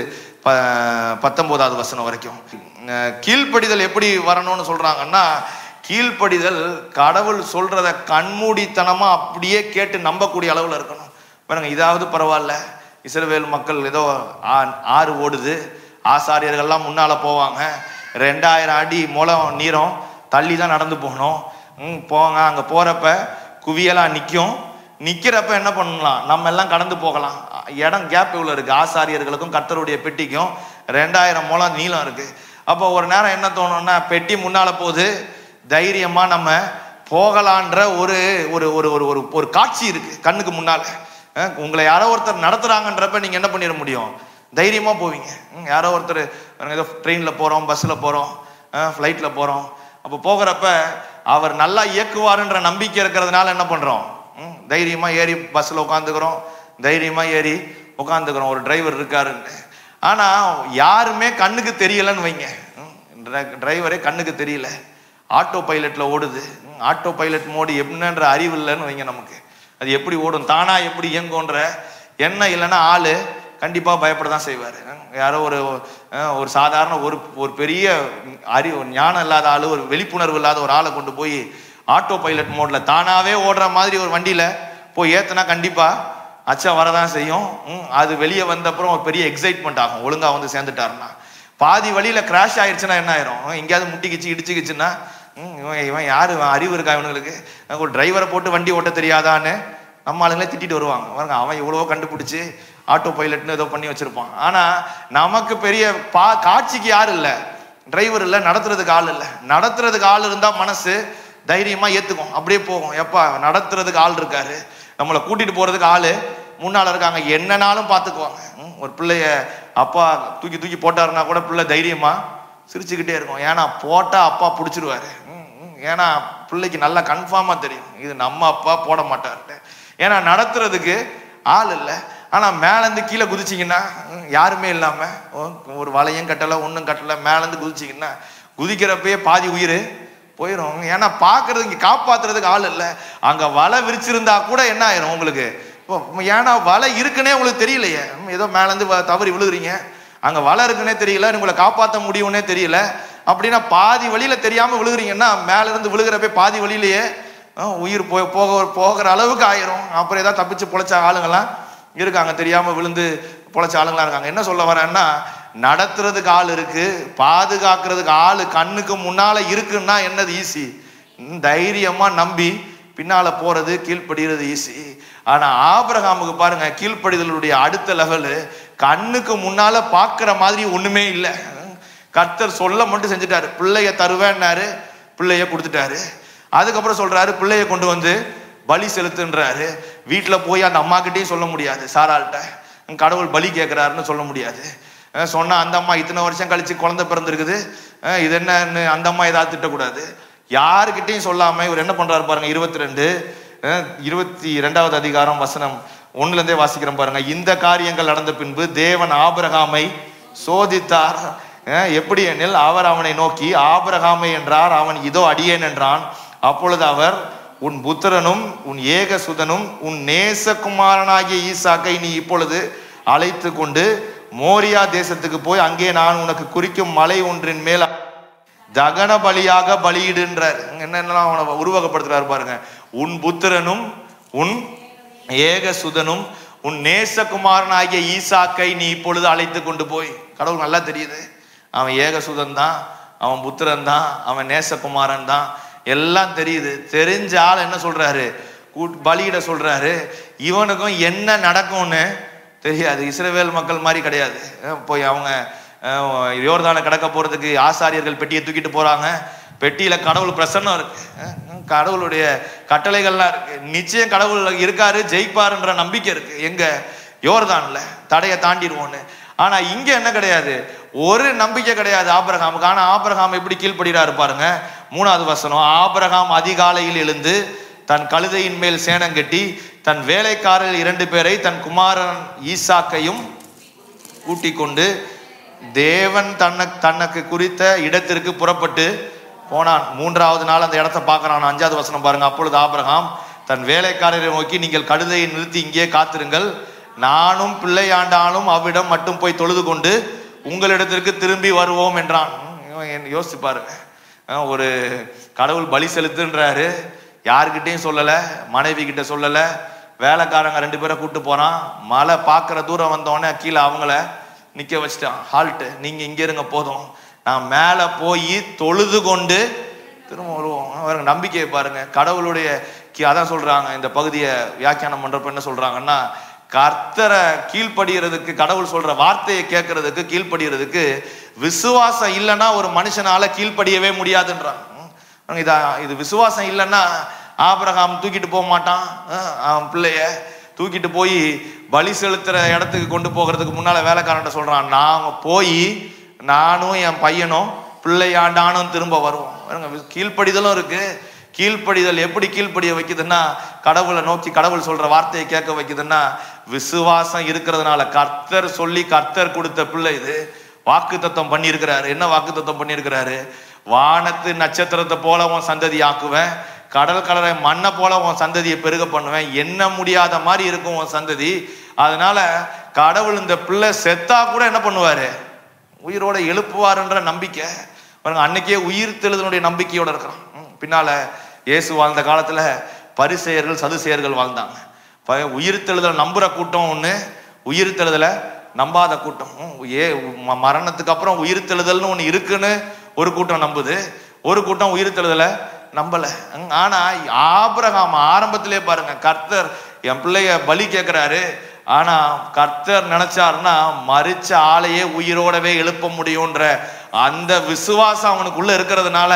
19வது வசனம் வரைக்கும். கீழ்ப்படிதல் எப்படி வரணும்னு சொல்றாங்கன்னா, கீழ்ப்படிதல் கடவுள் சொல்றத கண்மூடித்தனமா அப்படியே கேட்டு நம்பக்கூடிய அளவுல இருக்கணும் பாருங்க. இதாவது பரவாயில்ல, இஸ்ரவேல் மக்கள் ஏதோ ஆறு ஓடுது, ஆசாரியர்கள்லாம் முன்னால போவாங்க, 2000 அடி முழம் நீரம் தள்ளி தான் நடந்து போகணும், போங்க. அங்க போறப்ப குவியலா நிற்கும், நிக்கிறப்ப என்ன பண்ணலாம், நம்ம எல்லாம் கடந்து போகலாம். இடம் கேப் இவ்வளவு இருக்கு, ஆசாரியர்களுக்கும் கர்த்தருடைய பெட்டிக்கும் 2000 முழம் நீளம் இருக்கு. அப்போ ஒரு நேரம் என்ன தோணும்னா, பெட்டி முன்னால போகுது, தைரியமா நம்ம போகலான்ற ஒரு ஒரு ஒரு ஒரு ஒரு காட்சி இருக்கு கண்ணுக்கு முன்னால. உங்களை யாரோ ஒருத்தர் நடத்துறாங்கன்றப்ப நீங்க என்ன பண்ணிட முடியும், தைரியமா போவீங்க. யாரோ ஒருத்தர் ஏதோ ட்ரெயின்ல போறோம், பஸ்ல போறோம், ஃப்ளைட்ல போறோம், அப்போ போகிறப்ப அவர் நல்லா இயக்குவாருன்ற நம்பிக்கை இருக்கிறதுனால என்ன பண்றோம், தைரியமா ஏறி பஸ்ல உட்காந்துக்கிறோம், தைரியமா ஏறி உட்காந்துக்கிறோம், ஒரு டிரைவர் இருக்காருன்னு. ஆனா யாருமே கண்ணுக்கு தெரியலன்னு வைங்க, டிரைவரே கண்ணுக்கு தெரியல, ஆட்டோ பைலட்ல ஓடுது, ஆட்டோ பைலட் மோடி என்னன்ற அறிவு இல்லைன்னு வைங்க நமக்கு. அது எப்படி ஓடும், தானா எப்படி இயங்குன்ற என்ன இல்லைன்னா ஆளு கண்டிப்பா பயப்படதான் செய்வாரு. யாரோ ஒரு சாதாரண ஒரு பெரிய அறிவு ஞானம் இல்லாத ஆளு, ஒரு விழிப்புணர்வு இல்லாத ஒரு ஆளை கொண்டு போய் ஆட்டோ பைலட் மோட்ல தானாவே ஓடுற மாதிரி ஒரு வண்டியில போய் ஏத்தனா கண்டிப்பா அச்சம் வரதான் செய்யும். அது வெளியே வந்த அப்புறம் ஒரு பெரிய எக்ஸைட்மெண்ட் ஆகும், ஒழுங்கா வந்து சேர்ந்துட்டாருன்னா. பாதி வழியில கிராஷ் ஆயிடுச்சுன்னா என்ன ஆயிரும், எங்கேயாவது முட்டிக்கிச்சு இடிச்சுக்கிச்சுன்னா இவன் யாரு, அறிவு இருக்கா இவனுங்களுக்கு, ஒரு டிரைவரை போட்டு வண்டி ஓட்ட தெரியாதான்னு நம்ம ஆளுங்களே திட்டிட்டு வருவாங்க பாருங்க. அவன் இவ்வளவோ கண்டுபிடிச்சு ஆட்டோ பைலட்னு ஏதோ பண்ணி வச்சிருப்பான். ஆனா நமக்கு பெரிய காட்சிக்கு யாரு இல்ல, டிரைவர் இல்ல, நடத்துறதுக்கு ஆள் இல்ல. நடத்துறதுக்கு ஆள் இருந்தா மனசு தைரியமா ஏத்துக்கும், அப்படியே போகும். எப்பா நடத்துறதுக்கு ஆள் இருக்காரு, நம்மளை கூட்டிட்டு போறதுக்கு ஆளு முன்னால இருக்காங்க, என்னன்னாலும் பாத்துக்குவாங்க. ஒரு பிள்ளைய அப்பா தூக்கி தூக்கி போட்டாருன்னா கூட பிள்ளை தைரியமா சிரிச்சுக்கிட்டே இருக்கும். ஏன்னா போட்டா அப்பா பிடிச்சிருவாரு. ஏன்னா பிள்ளைக்கு நல்லா கன்ஃபார்மா தெரியும் இது நம்ம அப்பா போட மாட்டாரு. ஏன்னா நடத்துறதுக்கு ஆள் இல்லை. ஆனா மேலேருந்து கீழே குதிச்சிங்கன்னா யாருமே இல்லாம, ஒரு வலையும் கட்டலை ஒன்றும் கட்டலை, மேலேருந்து குதிச்சிங்கன்னா குதிக்கிறப்பயே பாதி உயிர் போயிடும். ஏன்னா பாக்குறதுக்கு காப்பாத்துறதுக்கு ஆள் இல்லை. அங்க வலை விரிச்சிருந்தா கூட என்ன ஆயிரும் உங்களுக்கு, ஏன்னா வலை இருக்குன்னே உங்களுக்கு தெரியலையே, ஏதோ மேலேருந்து தவறி விழுகுறீங்க, அங்க வலை இருக்குன்னே தெரியல, உங்களை காப்பாற்ற முடியும்னே தெரியல. அப்படின்னா பாதி வழியில தெரியாம விழுகுறீங்கன்னா மேல இருந்து விழுகிறப்ப பாதி வழியிலேயே உயிர் போகிற அளவுக்கு ஆயிரும். அப்புறம் ஏதாவது தப்பிச்சு பொழைச்ச ஆளுங்கெல்லாம் இருக்காங்க, தெரியாம விழுந்து பொழைச்ச ஆளுங்களா இருக்காங்க. என்ன சொல்ல வரேன்னா, நடத்துறதுக்கு ஆள் இருக்கு, பாதுகாக்கிறதுக்கு ஆளு கண்ணுக்கு முன்னால இருக்குன்னா என்னது ஈஸி, தைரியமா நம்பி பின்னால போறது கீழ்ப்படுகிறது ஈஸி. ஆனா ஆபிரகாமுக்கு பாருங்க, கீழ்ப்படிதலுடைய அடுத்த லெவலு கண்ணுக்கு முன்னால பாக்குற மாதிரி ஒண்ணுமே இல்லை. கர்த்தர் சொல்ல மட்டும் செஞ்சுட்டாரு, பிள்ளைய தருவேன்னாரு, பிள்ளைய கொடுத்துட்டாரு. அதுக்கப்புறம் சொல்றாரு பிள்ளையை கொண்டு வந்து பலி செலுத்துன்றாரு. வீட்டில் போய் அந்த அம்மா கிட்டையும் சொல்ல முடியாது, சாராள்கிட்ட கடவுள் பலி கேட்கிறாருன்னு சொல்ல முடியாது. சொன்னா அந்த அம்மா இத்தனை வருஷம் கழிச்சு குழந்தை பிறந்திருக்குது, இது என்னன்னு அந்த அம்மா ஏதாவது திட்டக்கூடாது. யாருக்கிட்டையும் சொல்லாம இவர் என்ன பண்றாரு பாருங்க. 22வது அதிகாரம் வசனம் 1 வாசிக்கிறோம் பாருங்க. இந்த காரியங்கள் நடந்த பின்பு தேவன் ஆபிரகாமை சோதித்தார். எப்படி எனில் அவர் அவனை நோக்கி ஆபிரகாமை என்றார். அவன் இதோ அடியேன் என்றான். அப்பொழுது அவர், உன் புத்திரனும் உன் ஏகசுதனும் உன் நேசகுமாரனாகிய ஈசாக்கை நீ இப்பொழுது அழைத்து கொண்டு மோரியா தேசத்துக்கு போய் அங்கே நான் உனக்கு குறிக்கும் மலை ஒன்றின் மேல் தகன பலியாக பலியிடுன்றார். என்னென்னலாம் அவனை உருவகப்படுத்துறாரு பாருங்க. உன் புத்திரனும் உன் ஏகசுதனும் உன் நேசகுமாரனாகிய ஈசாக்கை நீ இப்பொழுது அழைத்து கொண்டு போய். கடவுள் நல்லா தெரியுது, அவன் ஏகசுதன் தான், அவன் புத்திரன் தான், அவன் நேசகுமாரன் தான், எல்லாம் தெரியுது. தெரிஞ்ச ஆள் என்ன சொல்றாரு, பலியிட சொல்றாரு. இவனுக்கும் என்ன நடக்கும்னு தெரியாது. இஸ்ரவேல் மக்கள் மாதிரி கிடையாது. போய் அவங்க யோர்தானை கடக்க போறதுக்கு ஆசாரியர்கள் பெட்டியை தூக்கிட்டு போறாங்க. பெட்டியில கடவுள் பிரசன்னம் இருக்கு, கடவுளுடைய கட்டளைகள்லாம் இருக்கு. நிச்சயம் கடவுள் இருக்காரு, ஜெயிப்பாருன்ற நம்பிக்கை இருக்கு. எங்க யோர்தான்ல தடையை தாண்டிடுவோன்னு. ஆனா இங்க என்ன கிடையாது, ஒரு நம்பிக்கை கிடையாது ஆபிரகாமுக்கு. ஆனா ஆபிரகாம் எப்படி கீழ்ப்படுகிறாரு பாருங்க. 3வது வசனம். ஆபிரகாம் அதிகாலையில் எழுந்து தன் கழுதையின் மேல் சேணம் கட்டி தன் வேலைக்காரர்கள் 2 பேரை தன் குமாரன் ஈசாக்கையும் கூட்டிக் கொண்டு தேவன் தனக்கு குறித்த இடத்திற்கு புறப்பட்டு போனான். 3வது நாள் அந்த இடத்தை பார்க்கறான். 5வது வசனம் பாருங்க. அப்பொழுது ஆபிரகாம் தன் வேலைக்காரரை நோக்கி, நீங்கள் கழுதையை நிறுத்தி இங்கே காத்திருங்கள், நானும் பிள்ளையாண்டாலும் அவ்விடம் மட்டும் போய் தொழுது கொண்டு உங்களிடத்திற்கு திரும்பி வருவோம் என்றான். யோசிச்சு பாருங்க, ஒரு கடவுள் பலி செலுத்துன்றாரு, யாருக்கிட்டையும் சொல்லல, மனைவி கிட்ட சொல்லல, வேலைக்காரங்க 2 பேரை கூட்டு போறான். மலை பார்க்குற தூரம் வந்தோடனே கீழே அவங்கள நிக்க வச்சுட்டான். ஹால்ட்டு, நீங்க இங்க இருங்க போதும், நான் மேல போய் தொழுது கொண்டு திரும்ப வருவோம். நம்பிக்கையை பாருங்க. கடவுளுடைய அதான் சொல்றாங்க, இந்த பகுதியை வியாக்கியானம் பண்றப்ப என்ன சொல்றாங்கன்னா, கர்த்தரை கீழ்ப்படுகிறதுக்கு, கடவுள் சொல்ற வார்த்தையை கேட்கறதுக்கு, கீழ்ப்படுகிறதுக்கு விசுவாசம் இல்லைன்னா ஒரு மனுஷனால கீழ்ப்படியவே முடியாதுன்றான். இது விசுவாசம் இல்லைன்னா ஆபிரகாம் தூக்கிட்டு போக மாட்டான். அவன் பிள்ளைய தூக்கிட்டு போய் பலி செலுத்துற இடத்துக்கு கொண்டு போகிறதுக்கு முன்னால வேலைக்காரன்ட்ட சொல்றான், நாங்க போய் நானும் என் பையனும் பிள்ளையாண்டானும் திரும்ப வருவோம். கீழ்ப்படிதலும் இருக்கு. கீழ்ப்படிதல் எப்படி கீழ்ப்படிய வைக்குதுன்னா, கடவுளை நோக்கி கடவுள் சொல்ற வார்த்தையை கேட்க வைக்குதுன்னா விசுவாசம் இருக்கிறதுனால. கர்த்தர் சொல்லி கர்த்தர் கொடுத்த பிள்ளை இது. வாக்கு தத்தம் பண்ணியிருக்கிறாரு. என்ன வாக்கு தத்தம் பண்ணியிருக்கிறாரு? வானத்து நட்சத்திரத்தை போல உன் சந்ததி ஆக்குவேன், கடல் கலரை மண்ணை போல உன் சந்ததியை பெருக பண்ணுவேன், எண்ண முடியாத மாதிரி இருக்கும் உன் சந்ததி. அதனால கடவுள் இந்த பிள்ளை செத்தா கூட என்ன பண்ணுவாரு, உயிரோட எழுப்புவாருன்ற நம்பிக்கை. அன்னைக்கே உயிர் தெழுதனுடைய நம்பிக்கையோட இருக்கிறான். பின்னால இயேசு வாழ்ந்த காலத்துல பரிசேயர்கள் சதுசேயர்கள் வாழ்ந்தாங்க. உயிர் தெழுதல் நம்புற கூட்டம் ஒண்ணு, உயிர் தெழுதல நம்பாத கூட்டம். மரணத்துக்கு அப்புறம் உயிர் தெழுதல்னு ஒண்ணு இருக்குன்னு ஒரு கூட்டம் நம்புது, ஒரு கூட்டம் உயிர் தெழுதல நம்பல. ஆனா ஆபிரகாம் ஆரம்பத்திலே பாருங்க, கர்த்தர் என் பிள்ளைய பலி கேட்கிறாரு. ஆனா கர்த்தர் நினைச்சாருன்னா மரிச்ச ஆளையே உயிரோடவே எழுப்ப முடியும்ன்ற அந்த விசுவாசம் அவனுக்குள்ள இருக்கிறதுனால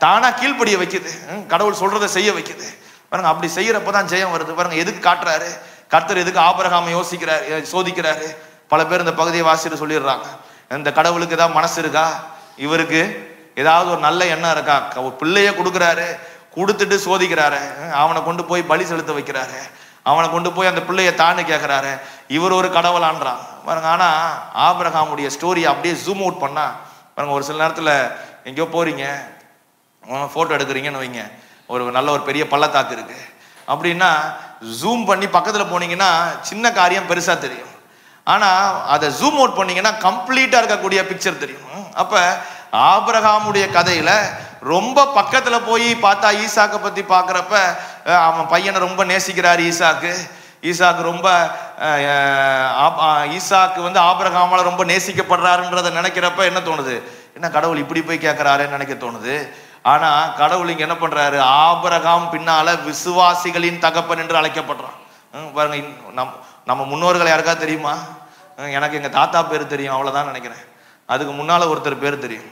தானா கீழ்ப்படிய வைக்குது, கடவுள் சொல்றதை செய்ய வைக்குது. பாருங்க, அப்படி செய்யறப்பதான் ஜெயம் வருது. பாருங்க, எதுக்கு காட்டுறாரு கர்த்தர், எதுக்கு ஆபிரகாமை சோதிக்கிறாரு. பல பேர் இந்த பகுதியை வாசிட்டு சொல்லிடுறாங்க, இந்த கடவுளுக்கு ஏதாவது மனசு இருக்கா, இவருக்கு ஏதாவது ஒரு நல்ல எண்ணம் இருக்கா, ஒரு பிள்ளைய கொடுக்குறாரு, கொடுத்துட்டு சோதிக்கிறாரு, அவனை கொண்டு போய் பலி செலுத்த வைக்கிறாரு, அவனை கொண்டு போய் அந்த பிள்ளைய தான்னு கேட்கிறாரு, இவர் ஒரு கடவுளான்றான் பாருங்க. ஆனா ஆபிரகாமுடைய ஸ்டோரி அப்படியே ஜூம் அவுட் பண்ணா பாருங்க, ஒரு சில நேரத்துல எங்கேயோ போறீங்க, போட்டோ எடுக்கிறீங்கன்னு வைங்க, ஒரு நல்ல ஒரு பெரிய பள்ளத்தாக்கு இருக்கு அப்படின்னா ஜூம் பண்ணி பக்கத்துல போனீங்கன்னா சின்ன காரியம் பெருசா தெரியும். ஆனா அதை ஜூம் அவுட் பண்ணீங்கன்னா கம்ப்ளீட்டா இருக்கக்கூடிய பிக்சர் தெரியும். அப்ப ஆபிரகாமுடைய கதையில ரொம்ப பக்கத்துல போய் பார்த்தா ஈசாக்கை பத்தி பாக்குறப்ப அவன் பையனை ரொம்ப நேசிக்கிறாரு ஈசாக்கு ரொம்ப ஈசாக்கு ஆபிரகாமால ரொம்ப நேசிக்கப்படுறாருன்றத நினைக்கிறப்ப என்ன தோணுது, என்ன கடவுள் இப்படி போய் கேட்கிறாருன்னு நினைக்க தோணுது. ஆனா கடவுள் இங்க என்ன பண்றாரு, ஆபிரகாம் பின்னால விசுவாசிகளின் தகப்பன் என்று அழைக்கப்படுறான். பாருங்க, நம்ம முன்னோர்கள் யாருக்கா தெரியுமா? எனக்கு எங்க தாத்தா பேர் தெரியும், அவ்வளவுதான் நினைக்கிறேன். அதுக்கு முன்னால ஒருத்தர் பேர் தெரியும்.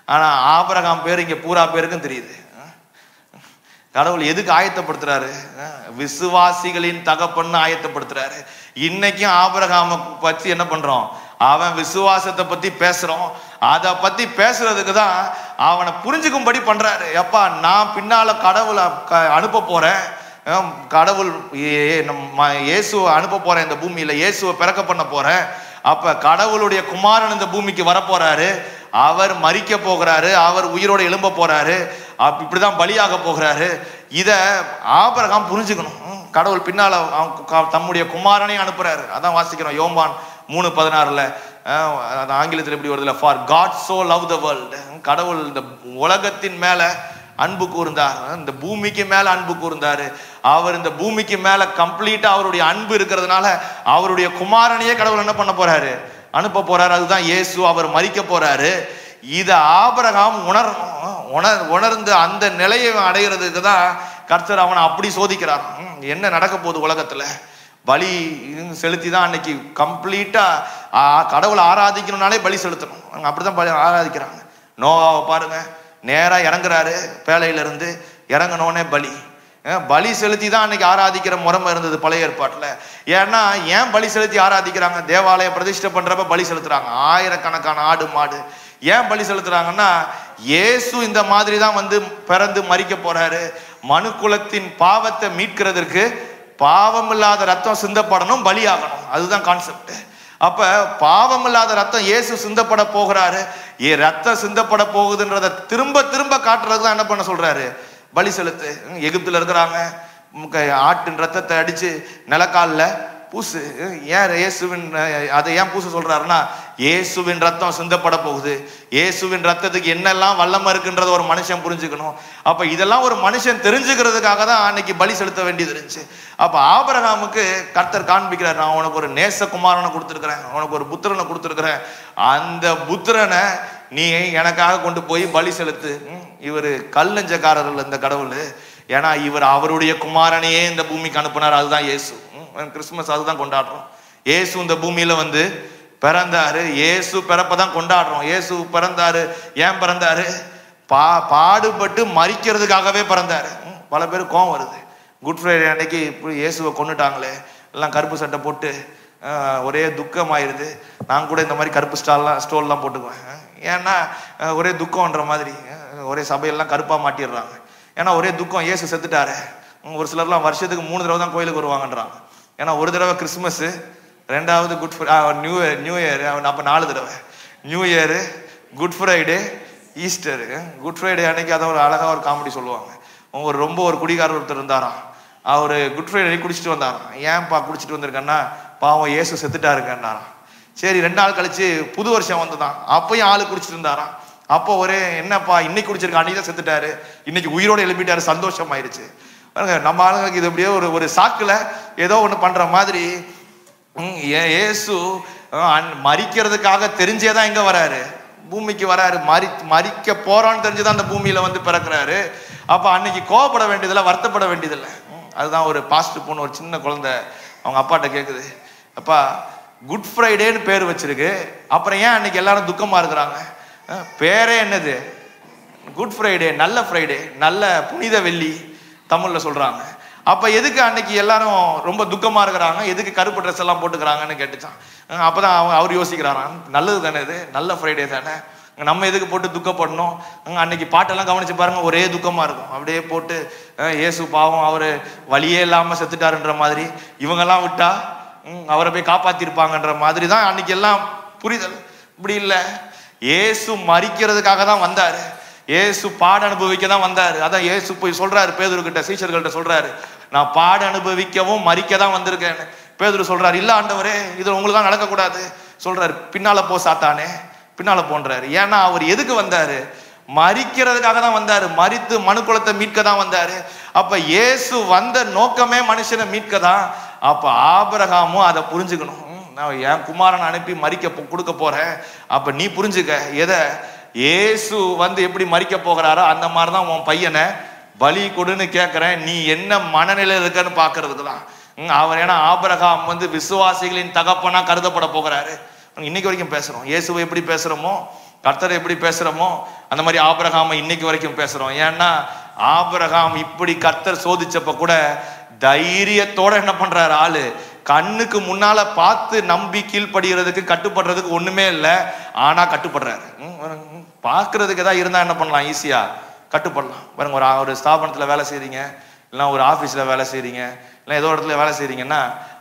ஆனா ஆபிரகாம் பேர் இங்க பூரா பேருக்கும் தெரியுது. கடவுள் எதுக்கு ஆயத்தப்படுத்துறாரு? விசுவாசிகளின் தகப்பன்னு ஆயத்தப்படுத்துறாரு. இன்னைக்கும் ஆபிரகாமை பத்தி என்ன பண்றோம்? அவன் விசுவாசத்தை பத்தி பேசுறோம். அதை பத்தி பேசுறதுக்கு தான் அவனை புரிஞ்சுக்கும்படி பண்றாரு. எப்பா, நான் பின்னால கடவுளை அனுப்ப போறேன், கடவுள் இயேசுவை அனுப்ப போறேன் இந்த பூமியில, இயேசுவை பிறக்க பண்ண போறேன். அப்ப கடவுளுடைய குமாரன் இந்த பூமிக்கு வரப்போறாரு, அவர் மரிக்க போகிறாரு, அவர் உயிரோட எழும்ப போறாரு, இப்படிதான் பலியாக போகிறாரு. இத ஆபிரகாம் புரிஞ்சுக்கணும். கடவுள் பின்னால தம்முடைய குமாரனை அனுப்புறாரு. அதான் வாசிக்கிறோம் யோவான் 3:16. ஆங்கிலத்தில் எப்படி வருதுல, for God so love the world. கடவுள் இந்த உலகத்தின் மேல அன்பு கூர்ந்தார், இந்த பூமிக்கு மேல அன்பு கூர்ந்தாரு. அவர் இந்த பூமிக்கு மேல கம்ப்ளீட்டா அவருடைய அன்பு இருக்கிறதுனால அவருடைய குமாரனையே கடவுள் என்ன பண்ண போறாரு? அனுப்ப போறாரு. அதுதான் இயேசு. அவர் மரிக்க போறாரு. இத ஆபிரகாம் உணர்ந்து அந்த நிலையை அடைகிறதுக்கு தான் கர்த்தர் அவனை அப்படி சோதிக்கிறார். என்ன நடக்க போகுது உலகத்துல? பலி செலுத்தி தான் அன்னைக்கு கம்ப்ளீட்டா கடவுளை ஆராதிக்கணும்னாலே பலி செலுத்தணும். அப்படிதான் ஆராதிக்கிறாங்க. நோவாவை பாருங்க, நேரா இறங்குறாரு, பேழையில இருந்து இறங்கினோடனே பலி செலுத்தி தான் அன்னைக்கு ஆராதிக்கிற முறைமை இருந்தது பழைய ஏற்பாட்டுல. ஏன்னா ஏன் பலி செலுத்தி ஆராதிக்கிறாங்க? தேவாலய பிரதிஷ்டை பண்றப்ப பலி செலுத்துறாங்க, ஆயிரக்கணக்கான ஆடு மாடு. ஏன் பலி செலுத்துறாங்கன்னா, இயேசு இந்த மாதிரி தான் வந்து பிறந்து மரிக்க போறாரு. மனு குலத்தின் பாவத்தை மீட்கிறதுக்கு பாவம் இல்லாத ரத்தம் சிந்தப்படணும், பலியாகணும். அதுதான் கான்செப்ட். அப்ப பாவம் இல்லாத ரத்தம் இயேசு சிந்தப்பட போகிறாரு. ரத்தம் சிந்தப்பட போகுதுன்றத திரும்ப திரும்ப காட்டுறது தான் என்ன பண்ண சொல்றாரு? பலி செலுத்து. எகிப்துல இருக்கிறாங்க, ஆட்டின் ரத்தத்தை அடிச்சு நிலக்கால்ல பூசு. ஏன் இயேசுவின் அதை ஏன் பூசு சொல்றாருன்னா, இயேசுவின் ரத்தம் சிந்தப்பட போகுது. இயேசுவின் ரத்தத்துக்கு என்னெல்லாம் வல்லமை இருக்குன்றத ஒரு மனுஷன் புரிஞ்சுக்கணும். அப்ப இதெல்லாம் ஒரு மனுஷன் தெரிஞ்சுக்கிறதுக்காக தான் அன்னைக்கு பலி செலுத்த வேண்டியது இருந்துச்சு. அப்ப ஆபிரகாமுக்கு கர்த்தர் காண்பிக்கிறார், நான் உனக்கு ஒரு நேசகுமாரனை கொடுத்துருக்கிறேன், உனக்கு ஒரு புத்திரனை கொடுத்துருக்கிறேன், அந்த புத்திரனை நீ எனக்காக கொண்டு போய் பலி செலுத்து. இவர் கல்லஞ்சக்காரர்கள் இந்த கடவுள். ஏன்னா இவர் அவருடைய குமாரனையே இந்த பூமிக்கு அனுப்புனார். அதுதான் இயேசு. கிறிஸ்துமஸ் அதுதான் கொண்டாடுறோம். இயேசு இந்த பூமியில வந்து பிறந்தாரு. இயேசு பிறப்பதான் கொண்டாடுறோம். இயேசு பிறந்தாரு. ஏன் பிறந்தாரு? பாடுபட்டு மரிக்கிறதுக்காகவே பிறந்தாரு. பல பேருக்கு கோவம் வருது, குட் ஃப்ரைடே அன்னைக்கு இப்படி இயேசுவை கொண்டுட்டாங்களே, எல்லாம் கருப்பு சட்டை போட்டு ஒரே துக்கமாயிருது. நான் கூட இந்த மாதிரி கருப்பு ஸ்டோல்லாம் போட்டுக்குவேன். ஏன்னா ஒரே துக்கம்ன்ற மாதிரி ஒரே சபையெல்லாம் கருப்பா மாட்டிடுறாங்க. ஏன்னா ஒரே துக்கம், இயேசு செத்துட்டாரு. ஒரு சிலர்லாம் வருஷத்துக்கு 3 தடவை தான் கோயிலுக்கு வருவாங்கன்றாங்க. ஏன்னா ஒரு தடவை கிறிஸ்துமஸ், ரெண்டாவது நியூ இயர், அப்ப 4 தடவை new year, good Friday, Easter. Good Friday அன்னைக்கு அதை ஒரு அழகா ஒரு காமெடி சொல்லுவாங்க. ஒரு குடிகாரர் ஒருத்தர் இருந்தாராம். அவரு குட் ஃப்ரைடே குடிச்சிட்டு வந்தாராம். ஏன்பா குடிச்சிட்டு வந்திருக்கேன்னா, பாவம் இயேசு செத்துட்டாருக்கேன்னாராம். சரி, 2 நாள் கழிச்சு புது வருஷம் வந்துதான், அப்பயும் ஆளு குடிச்சிட்டு இருந்தாராம். அப்போ ஒரே என்னப்பா இன்னைக்கு குடிச்சிருக்க, அன்னைக்கு தான் செத்துட்டாரு, இன்னைக்கு உயிரோட எழுப்பிட்டாரு, சந்தோஷம் ஆயிடுச்சு. நம்ம ஆளுங்களுக்கு இது அப்படியே ஒரு சாக்குல ஏதோ ஒண்ணு பண்ற மாதிரி. இயேசு மரிக்கிறதுக்காக தெரிஞ்சேதான் எங்க வராரு? பூமிக்கு வராரு. மரிக்க போறான்னு தெரிஞ்சுதான் அந்த பூமியில வந்து பிறக்கிறாரு. அப்ப அன்னைக்கு கோவப்பட வேண்டியதில்லை, வருத்தப்பட வேண்டியதில்லை. அதுதான் ஒரு பாஸ்ட் பொண்ணு, ஒரு சின்ன குழந்தை அவங்க அப்பாட்ட கேக்குது, அப்பா குட் ஃப்ரைடேன்னு பேர் வச்சிருக்கு, அப்புறம் ஏன் அன்னைக்கு எல்லாரும் துக்கமா இருக்கிறாங்க? பேரே என்னது? குட் ஃப்ரைடே, நல்ல ஃப்ரைடே, நல்ல புனித வெள்ளி தமிழ்ல சொல்றாங்க. அப்ப எதுக்கு அன்னைக்கு எல்லாரும் ரொம்ப துக்கமா இருக்கிறாங்க, எதுக்கு கருப்பு ட்ரெஸ் எல்லாம் போட்டுக்கிறாங்கன்னு கேட்டுச்சான். அப்பதான் அவர் யோசிக்கிறாராம், நல்லது தானே இது, நல்ல ஃப்ரைடே தானே, நம்ம எதுக்கு போட்டு துக்கப்படணும்? அன்னைக்கு பாட்டெல்லாம் கவனிச்சு பாருங்க, ஒரே துக்கமா இருக்கும். அப்படியே போட்டு இயேசு பாவம் அவரு வழியே இல்லாம செத்துட்டாருன்ற மாதிரி, இவங்கெல்லாம் விட்டா அவரை போய் காப்பாத்திருப்பாங்கன்ற மாதிரி தான் அன்னைக்கு எல்லாம் புரிதல். இப்படி இல்லை, இயேசு மரிக்கிறதுக்காக தான் வந்தாரு, இயேசு பாட அனுபவிக்க தான் வந்தாரு. அதான் இயேசு போய் சொல்றாரு பேதுருக்கிட்ட, சீஷர்கள்ட்ட சொல்றாரு, நான் பாட அனுபவிக்கவும் மரிக்க தான் வந்திருக்கேன். பேதுரு சொல்றாரு, இல்ல ஆண்டவரே, இது உங்களுக்கு தான் நடக்கக்கூடாது. சொல்றாரு, பின்னால போ சாத்தானே, பின்னால போன்றாரு. ஏன்னா அவர் எதுக்கு வந்தாரு? மரிக்கிறதுக்காக தான் வந்தாரு, மரித்து மனுக்குலத்தை மீட்க தான் வந்தாரு. அப்ப இயேசு வந்த நோக்கமே மனுஷனை மீட்க தான். அப்ப ஆபிரகாமும் அதை புரிஞ்சுக்கணும். நான் என் குமாரன் அனுப்பி மரிக்க கொடுக்க போறேன். அப்ப நீ புரிஞ்சுக்க, எதை? இயேசு வந்து எப்படி மரிக்க போகிறாரோ அந்த மாதிரிதான் உன் பையனை பலி கொடுன்னு கேட்கிறேன். நீ என்ன மனநிலையில் இருக்கன்னு பாக்குறதுக்கு தான் அவர். ஏன்னா ஆபிரகாம் வந்து விசுவாசிகளின் தகப்பனா கருதப்பட போகிறாரு. இன்னைக்கு வரைக்கும் பேசுறோம், இயேசுவை எப்படி பேசுறோமோ, கர்த்தரை எப்படி பேசுறோமோ, அந்த மாதிரி ஆபிரகாமை இன்னைக்கு வரைக்கும் பேசுறோம். ஏன்னா ஆபிரகாம் இப்படி கர்த்தர் சோதிச்சப்ப கூட தைரியத்தோட என்ன பண்றாரு ஆளு, கண்ணுக்கு முன்னால பார்த்து நம்பி கீழ்படுகிறதுக்கு கட்டுப்படுறதுக்கு ஒண்ணுமே இல்லை, ஆனா கட்டுப்படுறாரு. பாக்குறதுக்கு ஏதாவது இருந்தா என்ன பண்ணலாம், ஈஸியா கட்டுப்படலாம். பாருங்க, ஒரு ஸ்தாபனத்துல வேலை செய்றீங்க, இல்லைன்னா ஒரு ஆபீஸ்ல வேலை செய்றீங்க, இல்லை ஏதோ இடத்துல வேலை செய்றீங்கன்னா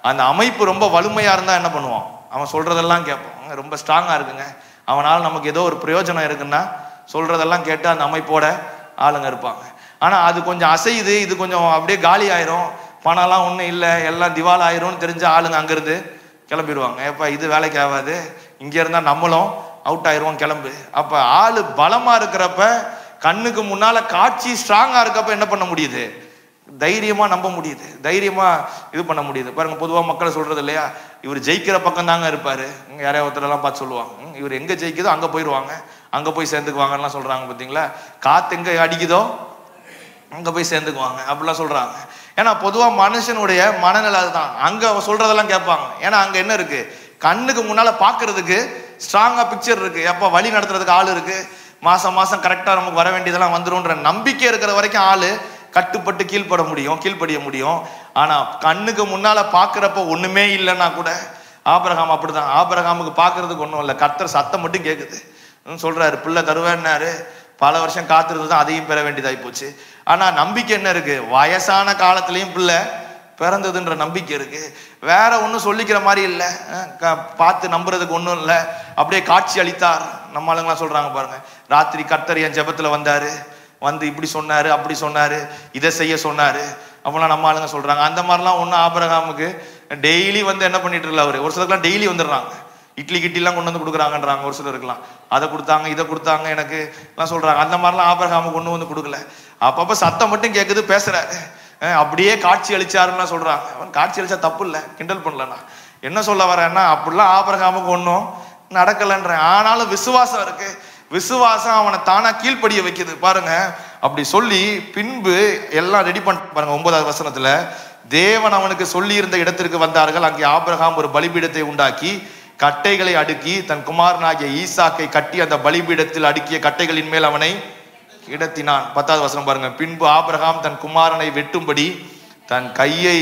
அந்த அமைப்பு ரொம்ப வலிமையா இருந்தா என்ன பண்ணுவோம், அவன் சொல்றதெல்லாம் கேட்போம். ரொம்ப ஸ்ட்ராங்கா இருக்குங்க, அவனால் நமக்கு ஏதோ ஒரு பிரயோஜனம் இருக்குன்னா சொல்றதெல்லாம் கேட்டு அந்த அமைப்போட ஆளுங்க இருப்பாங்க. ஆனா அது கொஞ்சம் அசையுது, இது கொஞ்சம் அப்படியே காலி ஆயிரும், பணம்லாம் ஒன்றும் இல்லை, எல்லாம் திவால் ஆயிரும்னு தெரிஞ்ச ஆளுங்க அங்கிருந்து கிளம்பிடுவாங்க. எப்ப இது வேலைக்கு ஆகாது, இங்க இருந்தா நம்மளும் அவுட் ஆயிரும், கிளம்பு. அப்ப ஆளு பலமா இருக்கிறப்ப, கண்ணுக்கு முன்னால காட்சி ஸ்ட்ராங்கா இருக்கப்ப என்ன பண்ண முடியுது, தைரியமா நம்ப முடியுது, தைரியமா இது பண்ண முடியுது. பாருங்க, பொதுவா மக்களை சொல்றது இல்லையா, இவர் ஜெயிக்கிற பக்கம் தாங்க இருப்பாரு. யாரையா ஒருத்தர் எல்லாம் பார்த்து சொல்லுவாங்க, இவர் எங்க ஜெயிக்குதோ அங்க போயிடுவாங்க, அங்க போய் சேர்ந்துக்குவாங்கலாம் சொல்றாங்க. பாத்தீங்களா, காத்து எங்க அடிக்குதோ அங்க போய் சேர்ந்துக்குவாங்க அப்படிலாம் சொல்றாங்க. ஏன்னா பொதுவா மனுஷனுடைய மனநிலை அதுதான், அங்க சொல்றதெல்லாம் கேட்பாங்க. ஏன்னா அங்க என்ன இருக்கு, கண்ணுக்கு முன்னால பாக்குறதுக்கு ஸ்ட்ராங்கா பிக்சர் இருக்கு, எப்ப வழி நடத்துறதுக்கு ஆள் இருக்கு, மாசம் மாசம் கரெக்டா நமக்கு வர வேண்டியதெல்லாம் வந்துரும்ன்ற நம்பிக்கை இருக்கிற வரைக்கும் ஆளு கட்டுப்பட்டு கீழ்ப்படிய முடியும். ஆனா கண்ணுக்கு முன்னால பாக்குறப்ப ஒண்ணுமே இல்லைன்னா கூட, ஆபிரகாம் அப்படிதான். ஆபிரகாமுக்கு பாக்குறதுக்கு ஒண்ணும் இல்லை, கர்த்தர் சத்தம் மட்டும் கேக்குது. சொல்றாரு, பிள்ளை தருவேன்னாரு, பல வருஷம் காத்திருந்தது, அதையும் பெற வேண்டியதாகி போச்சு. ஆனா நம்பிக்கை என்ன இருக்கு, வயசான காலத்திலையும் பிள்ளை பிறந்ததுன்ற நம்பிக்கை இருக்கு. வேற ஒன்றும் சொல்லிக்கிற மாதிரி இல்லை, பார்த்து நம்புறதுக்கு ஒன்றும் இல்லை, அப்படியே காட்சி அளித்தார். நம்ம ஆளுங்களாம் சொல்றாங்க பாருங்க, ராத்திரி கர்த்தர் என் ஜெபத்துல வந்தாரு, வந்து இப்படி சொன்னாரு, அப்படி சொன்னாரு, இதை செய்ய சொன்னாரு அப்படிலாம் நம்ம ஆளுங்க சொல்றாங்க. அந்த மாதிரிலாம் ஒன்றும் ஆபிரகாமுக்கு டெய்லி வந்து என்ன பண்ணிட்டு இருக்கல அவரு. ஒரு சிலருக்குலாம் டெய்லி வந்துடுறாங்க, இட்லி கிட்டிலாம் கொண்டு வந்து கொடுக்குறாங்கன்றாங்க. ஒரு சிலர் இருக்கலாம், அதை கொடுத்தாங்க இதை கொடுத்தாங்க எனக்கு எல்லாம் சொல்றாங்க. அந்த மாதிரிலாம் ஆபிரகாமுக்கு கொண்டு வந்து கொடுக்கல, அப்பப்ப சத்தம் மட்டும் கேட்குது, பேசுறாரு, அப்படியே காட்சி அளிச்சாருன்னா சொல்றாங்க. அவன் காட்சி அளிச்சா தப்பு இல்லை, கிண்டல் பண்ணலன்னா. என்ன சொல்ல வரேன்னா, அப்படிலாம் ஆபிரகாமுக்கு ஒன்றும் நடக்கலைன்ற. ஆனாலும் விசுவாசம் இருக்கு, விசுவாசம் அவனை தானா கீழ்ப்படிய வைக்குது. பாருங்க, அப்படி சொல்லி பின்பு எல்லாம் ரெடி பண்ண பாருங்க. 9வது வசனத்துல, தேவன் அவனுக்கு சொல்லி இருந்த இடத்திற்கு வந்தார்கள். அங்கே ஆபிரகாம் ஒரு பலிபீடத்தை உண்டாக்கி கட்டைகளை அடுக்கி தன் குமாரனாகிய ஈசாக்கை கட்டி அந்த பலிபீடத்தில் அடுக்கிய கட்டைகளின் மேல் அவனை கிடத்தினான். 10வது வசனம் பாருங்க. பின்பு ஆபிரகாம் தன் குமாரனை வெட்டும்படி தன் கையை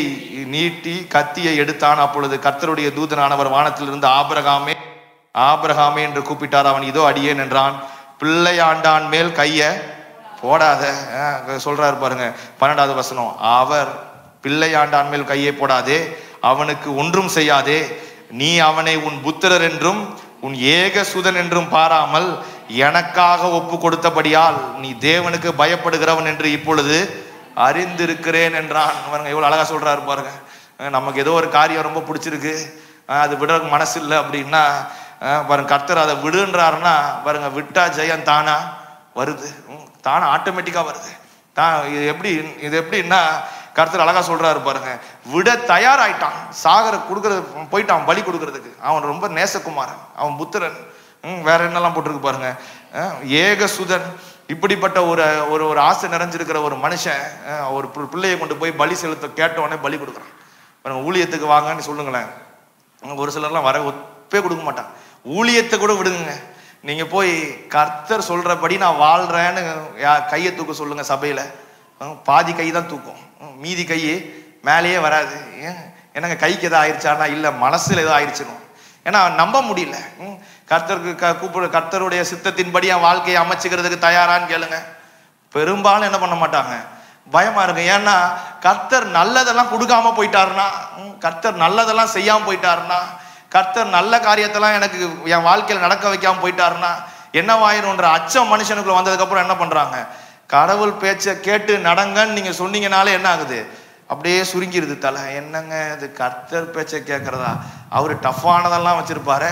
நீட்டி கத்தியை எடுத்தான். அப்பொழுது கர்த்தருடைய தூதனானவர் வானத்திலிருந்து ஆபிரகாமே ஆபிரகாமே என்று கூப்பிட்டார். அவன் இதோ அடியேன் என்றான். பிள்ளையாண்டான் மேல் கைய போடாத சொல்றாரு பாருங்க. 12வது வசனம், அவர் பிள்ளையாண்டான் மேல் கையை போடாதே, அவனுக்கு ஒன்றும் செய்யாதே, நீ அவனை உன் புத்திரர் என்றும் உன் ஏகசுதன் என்றும் பாராமல் எனக்காக ஒப்பு கொடுத்தபடியால் நீ தேவனுக்கு பயப்படுகிறவன் என்று இப்பொழுது அறிந்திருக்கிறேன் என்றான். எவ்வளவு அழகா சொல்றாரு பாருங்க. நமக்கு ஏதோ ஒரு காரியம் ரொம்ப பிடிச்சிருக்கு, அது விட மனசு இல்லை அப்படின்னா பாருங்க, கர்த்தர் அதை விடுன்றாருன்னா பாருங்க, விட்டா ஜெயம் தானா வருது, தானா ஆட்டோமேட்டிக்கா வருது. இது எப்படின்னா கர்த்தர் அழகா சொல்றாரு பாருங்க, விட தயாராயிட்டான், சாகர கொடுக்கறது போயிட்டான், பலி கொடுக்கறதுக்கு. அவன் ரொம்ப நேசகுமாரன், அவன் புத்திரன், வேற என்னெல்லாம் போட்டிருக்கு பாருங்க, ஏகசுதன். இப்படிப்பட்ட ஒரு ஒரு ஒரு ஆசை நிறைஞ்சிருக்கிற ஒரு மனுஷன் ஒரு பிள்ளையை கொண்டு போய் பலி செலுத்த கேட்டவனே பலி கொடுக்குறான் பாருங்க. ஊழியத்துக்கு வாங்கன்னு சொல்லுங்களேன், ஒரு சிலர்லாம் வர ஒப்பே கொடுக்க மாட்டான். ஊழியத்தை கூட விடுங்க, நீங்க போய் கர்த்தர் சொல்றபடி நான் வாழ்றேன்னு கையை தூக்க சொல்லுங்க. சபையில பாதி கை தான் தூக்கும், மீதி கை மேலேயே வராது. என்னங்க கைக்கு எதாவது ஆயிடுச்சானா, இல்லை மனசுல ஏதோ ஆயிடுச்சுன்னு. ஏன்னா நம்ப முடியல. கர்த்தருக்கு கர்த்தருடைய சித்தத்தின்படி என் வாழ்க்கையை அமைச்சுக்கிறதுக்கு தயாரான்னு கேளுங்க. பெரும்பாலும் என்ன பண்ண மாட்டாங்க, பயமா இருக்கு. ஏன்னா கர்த்தர் நல்லதெல்லாம் கொடுக்காம போயிட்டாருன்னா, கர்த்தர் நல்லதெல்லாம் செய்யாம போயிட்டாருன்னா, கர்த்தர் நல்ல காரியத்தெல்லாம் எனக்கு என் வாழ்க்கையில நடக்க வைக்காம போயிட்டாருன்னா என்னவாயிரும்ன்ற அச்சம் மனுஷனுக்குள்ள வந்ததுக்கு அப்புறம் என்ன பண்றாங்க, கடவுள் பேச்சை கேட்டு நடங்கன்னு நீங்க சொன்னீங்கனாலே என்ன ஆகுது, அப்படியே சுருங்கிருது தலை. என்னங்க இது கர்த்தர் பேச்சை கேட்கறதா, அவரு டஃப்பானதெல்லாம் வச்சிருப்பாரு,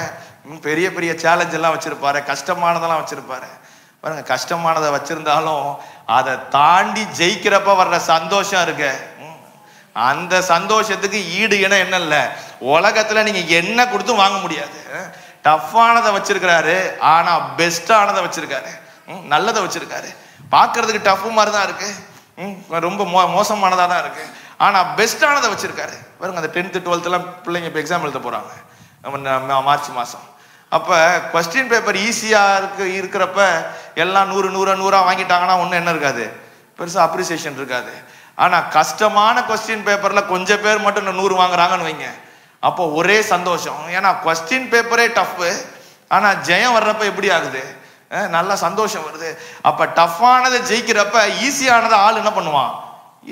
பெரிய பெரிய சேலஞ்ச் எல்லாம் வச்சிருப்பாரு, கஷ்டமானதெல்லாம் வச்சிருப்பாரு பாருங்க. கஷ்டமானதை வச்சிருந்தாலும் அதை தாண்டி ஜெயிக்கிறப்ப வர்ற சந்தோஷம் இருக்கு, அந்த சந்தோஷத்துக்கு ஈடு இணை என்ன இல்லை உலகத்துல நீங்க என்ன கொடுத்தும் வாங்க முடியாது. டஃப்பானதை வச்சிருக்கிறாரு, ஆனா பெஸ்டானதை வச்சிருக்காரு, நல்லதை வச்சிருக்காரு. பாக்குறதுக்கு டஃப் மாதிரி தான் இருக்கு, ரொம்ப மோசமானதா தான் இருக்கு, ஆனா பெஸ்டானதை வச்சிருக்காரு பாருங்க. அந்த 10th 12th எல்லாம் பிள்ளைங்க இப்போ எக்ஸாம் எழுத போறாங்க மார்ச் மாசம். அப்ப கொஸ்டின் பேப்பர் ஈஸியா இருக்கிறப்ப எல்லாம் 100 வாங்கிட்டாங்கன்னா ஒன்றும் என்ன இருக்காது, பெருசா அப்ரிசியேஷன் இருக்காது. ஆனா கஷ்டமான கொஸ்டின் பேப்பர்ல கொஞ்சம் பேர் மட்டும் 100 வாங்குறாங்கன்னு வைங்க, அப்போ ஒரே சந்தோஷம். ஏன்னா கொஸ்டின் பேப்பரே டஃப், ஆனா ஜெயம் வர்றப்ப எப்படி ஆகுது, நல்லா சந்தோஷம் வருது. அப்ப டஃப்பானதை ஜெயிக்கிறப்ப ஈஸியானதை ஆள் என்ன பண்ணுவான்,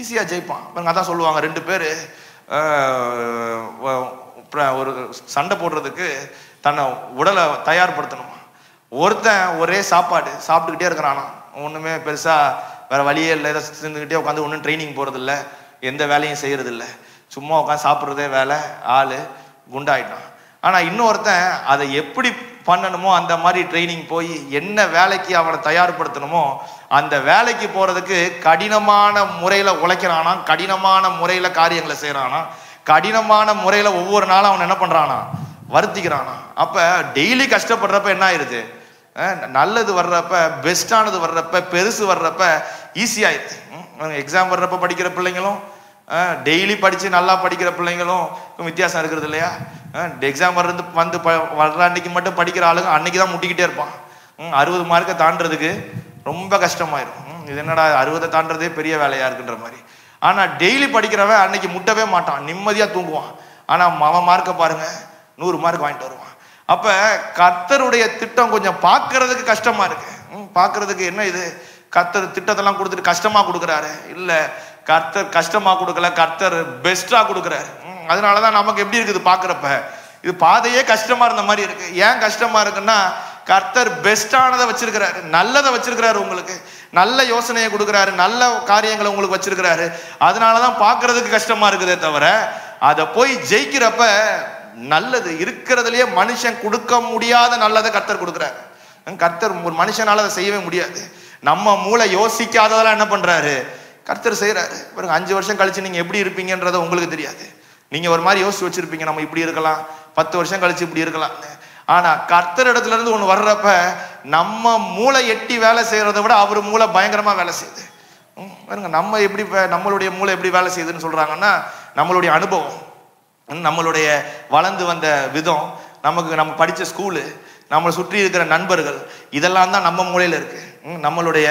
ஈஸியா ஜெயிப்பான். அதான் சொல்லுவாங்க, 2 பேர் ஒரு சண்டை போடுறதுக்கு தன்னை உடலை தயார்படுத்தணுமா. ஒருத்தன் ஒரே சாப்பாடு சாப்பிட்டுக்கிட்டே இருக்கிறானா, ஒண்ணுமே பெருசா வேற வழியே இல்லை, இதை சேர்ந்துக்கிட்டே உட்காந்து ஒன்றும் ட்ரைனிங் போறது இல்லை, எந்த வேலையும் செய்யறது இல்லை, சும்மா உட்காந்து சாப்பிட்றதே வேலை, ஆளு குண்டாயிட்டான். ஆனா இன்னொருத்தன் அதை எப்படி பண்ணணுமோ அந்த மாதிரி ட்ரைனிங் போய் என்ன வேலைக்கு அவனை தயார்படுத்தணுமோ அந்த வேலைக்கு போறதுக்கு கடினமான முறையில உழைக்கிறானா, கடினமான முறையில காரியங்களை செய்யறானா, கடினமான முறையில ஒவ்வொரு நாளும் அவன் என்ன பண்றானா, வருத்திக்கிறானா. அப்ப டெய்லி கஷ்டப்படுறப்ப என்ன ஆயிருது, நல்லது வர்றப்ப, பெஸ்டானது வர்றப்ப, பெருசு வர்றப்ப ஈஸி ஆயிடுது. எக்ஸாம் வர்றப்ப படிக்கிற பிள்ளைங்களும் டெய்லி படிச்சு நல்லா படிக்கிற பிள்ளைங்களும் வித்தியாசம் இருக்கிறது இல்லையா. எக்ஸாம் வர்றது வர்ற அன்னைக்கு மட்டும் படிக்கிற ஆளுங்க அன்னைக்கு தான் முட்டிக்கிட்டே இருப்பான். 60 மார்க்கை தாண்டறதுக்கு ரொம்ப கஷ்டமாயிரும். இது என்னடா 60 தாண்டறதே பெரிய வேலையா இருக்குன்ற மாதிரி. ஆனா டெய்லி படிக்கிறவன் அன்னைக்கு முட்டவே மாட்டான், நிம்மதியா தூங்குவான். ஆனா அவன் மார்க்கை பாருங்க, 100 மார்க் வாங்கிட்டு வருவான். அப்ப கர்த்தருடைய திட்டம் கொஞ்சம் பார்க்கறதுக்கு கஷ்டமா இருக்கு. பார்க்கறதுக்கு என்ன இது, கர்த்தர் திட்டத்தெல்லாம் கொடுத்துட்டு கஷ்டமா கொடுக்குறாரு, இல்ல கர்த்தர் கஷ்டமா கொடுக்கல, கர்த்தர் பெஸ்டா கொடுக்குறாரு. அதனாலதான் நமக்கு எப்படி இருக்குது பாக்குறப்ப, இது பாதையே கஷ்டமா இருந்த மாதிரி இருக்கு. ஏன் கஷ்டமா இருக்குன்னா கர்த்தர் பெஸ்டானதை வச்சிருக்கிறாரு, நல்லதை வச்சிருக்கிறாரு, உங்களுக்கு நல்ல யோசனையை கொடுக்குறாரு, நல்ல காரியங்களை உங்களுக்கு வச்சிருக்கிறாரு. அதனாலதான் பாக்குறதுக்கு கஷ்டமா இருக்குதே தவிர அதை போய் ஜெயிக்கிறப்ப நல்லது இருக்கிறதுலயே மனுஷன் கொடுக்க முடியாத நல்லதை கர்த்தர் கொடுக்குறாரு. கர்த்தர் ஒரு மனுஷனால அதை செய்யவே முடியாது. நம்ம மூளை யோசிக்காததெல்லாம் என்ன பண்றாரு, கர்த்தர் செய்யறாரு. பாருங்க, 5 வருஷம் கழிச்சு நீங்க எப்படி இருப்பீங்கன்றத உங்களுக்கு தெரியாது. நீங்க ஒரு மாதிரி யோசிச்சு வச்சிருப்பீங்க, நம்ம இப்படி இருக்கலாம், 10 வருஷம் கழிச்சு இப்படி இருக்கலாம். ஆனா கர்த்தர் இடத்துல இருந்து ஒண்ணு வர்றப்ப நம்ம மூளை எட்டி வேலை செய்யறதை விட அவர் மூளை பயங்கரமா வேலை செய்யுது. பாருங்க, நம்ம எப்படி நம்மளுடைய மூளை எப்படி வேலை செய்யுதுன்னு சொல்றாங்கன்னா, நம்மளுடைய அனுபவம், நம்மளுடைய வளர்ந்து வந்த விதம், நம்ம படிச்ச ஸ்கூலு, நம்மளை சுற்றி இருக்கிற நண்பர்கள், இதெல்லாம் தான் நம்ம மூளையில இருக்கு. நம்மளுடைய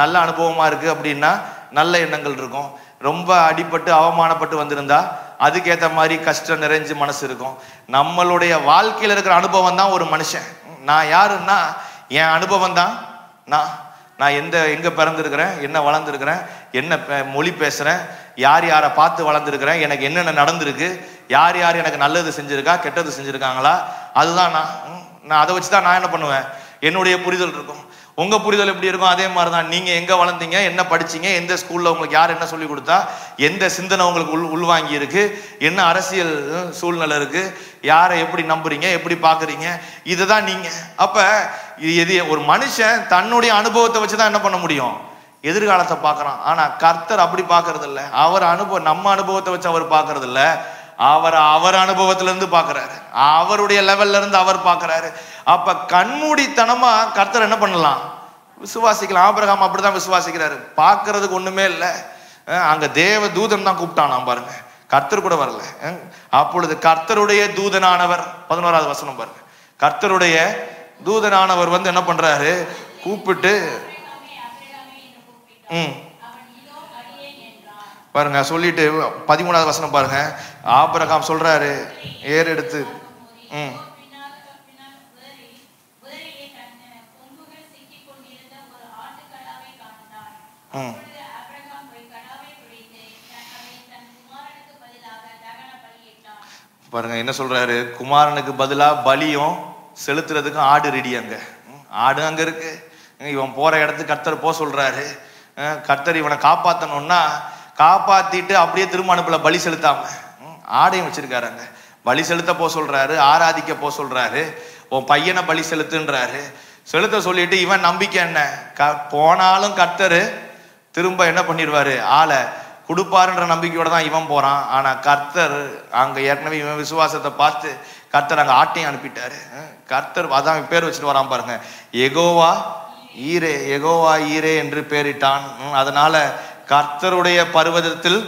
நல்ல அனுபவமா இருக்கு அப்படின்னா நல்ல எண்ணங்கள் இருக்கும். ரொம்ப அடிபட்டு அவமானப்பட்டு வந்திருந்தா அதுக்கேற்ற மாதிரி கஷ்டம் நிறைஞ்சு மனசு இருக்கும். நம்மளுடைய வாழ்க்கையில இருக்கிற அனுபவம் தான் ஒரு மனுஷன். நான் யாருன்னா என் அனுபவம் தான் நான் எங்க பிறந்திருக்கிறேன், என்ன வளர்ந்துருக்கிறேன், என்ன மொழி பேசுறேன், யார் யாரை பார்த்து வளர்ந்துருக்கிறேன், எனக்கு என்னென்ன நடந்திருக்கு, யார் யார் எனக்கு நல்லது செஞ்சிருக்கா கெட்டது செஞ்சிருக்காங்களா, அதுதான் நான் அதை வச்சுதான் நான் என்ன பண்ணுவேன், என்னுடைய புரிதல் இருக்கும். உங்க புரிதல் எப்படி இருக்கும், அதே மாதிரிதான். நீங்க எங்க வளர்ந்தீங்க, என்ன படிச்சீங்க, எந்த ஸ்கூல்ல உங்களுக்கு யார் என்ன சொல்லி கொடுத்தா, எந்த சிந்தனை உங்களுக்கு உள்வாங்கி இருக்கு, என்ன அரசியல் சூழ்நிலை இருக்கு, யாரை எப்படி நம்புறீங்க, எப்படி பாக்குறீங்க, இதுதான் நீங்க. அப்ப இது ஒரு மனுஷன் தன்னுடைய அனுபவத்தை வச்சுதான் என்ன பண்ண முடியும், எதிர்காலத்தை பார்க்கறான். ஆனா கர்த்தர் அப்படி பார்க்கறது இல்லை. அவர் அனுபவம், நம்ம அனுபவத்தை வச்சு அவர் பார்க்கறது இல்லை, அவர் அனுபவத்துல இருந்து பாக்குறாரு, அவருடைய லெவல்ல இருந்து அவர் பாக்குறாரு. அப்ப கண்மூடித்தனமா கர்த்தர் என்ன பண்ணலாம், விசுவாசிக்கலாம். ஆபிரகாம் அப்படிதான் விசுவாசிக்கிறாரு. பாக்குறதுக்கு ஒண்ணுமே இல்லை. அங்க தேவ தூதன் தான் கூப்பிட்டானாம் பாருங்க, கர்த்தர் கூட வரல. அப்பொழுது கர்த்தருடைய தூதனானவர், 11வது வசனம் பாருங்க, கர்த்தருடைய தூதனானவர் வந்து என்ன பண்றாரு, கூப்பிட்டு பாருங்க சொல்லிட்டு 13வது வசனம் பாருங்க, ஆபிரகாம் சொல்றாரு, ஏறெடுத்து பாருங்க என்ன சொல்றாரு, குமாரனுக்கு பதிலா பலியும் செலுத்துறதுக்கும் ஆடு ரெடி. ஆடு அங்க இருக்கு. இவன் போற இடத்துக்கு கர்த்தர் போக சொல்றாரு. கர்த்தர் இவனை காப்பாத்தணும்னா காப்பாத்திட்டு அப்படியே திரும்ப அனுப்பல, பலி செலுத்தாம ஆடையும் வச்சிருக்காரு. அங்க பலி செலுத்த போக சொல்றாரு, ஆராதிக்க போக சொல்றாரு, உன் பையனை பலி செலுத்துன்றாரு. செலுத்த சொல்லிட்டு இவன் நம்பிக்கை என்ன, போனாலும் கர்த்தர் திரும்ப என்ன பண்ணிடுவாரு, ஆளை கொடுப்பாருன்ற நம்பிக்கையோட தான் இவன் போறான். ஆனா கர்த்தர் அங்க ஏற்கனவே இவன் விசுவாசத்தை பார்த்து கர்த்தர் அங்க ஆட்டையும் அனுப்பிட்டாரு. கர்த்தர் அதான் பேர் வச்சுட்டு வரான் பாருங்க, யெகோவா ஈரே, யெகோவா ஈரே என்று பேரிட்டான். அதனால கர்த்தருடைய பர்வதத்தில்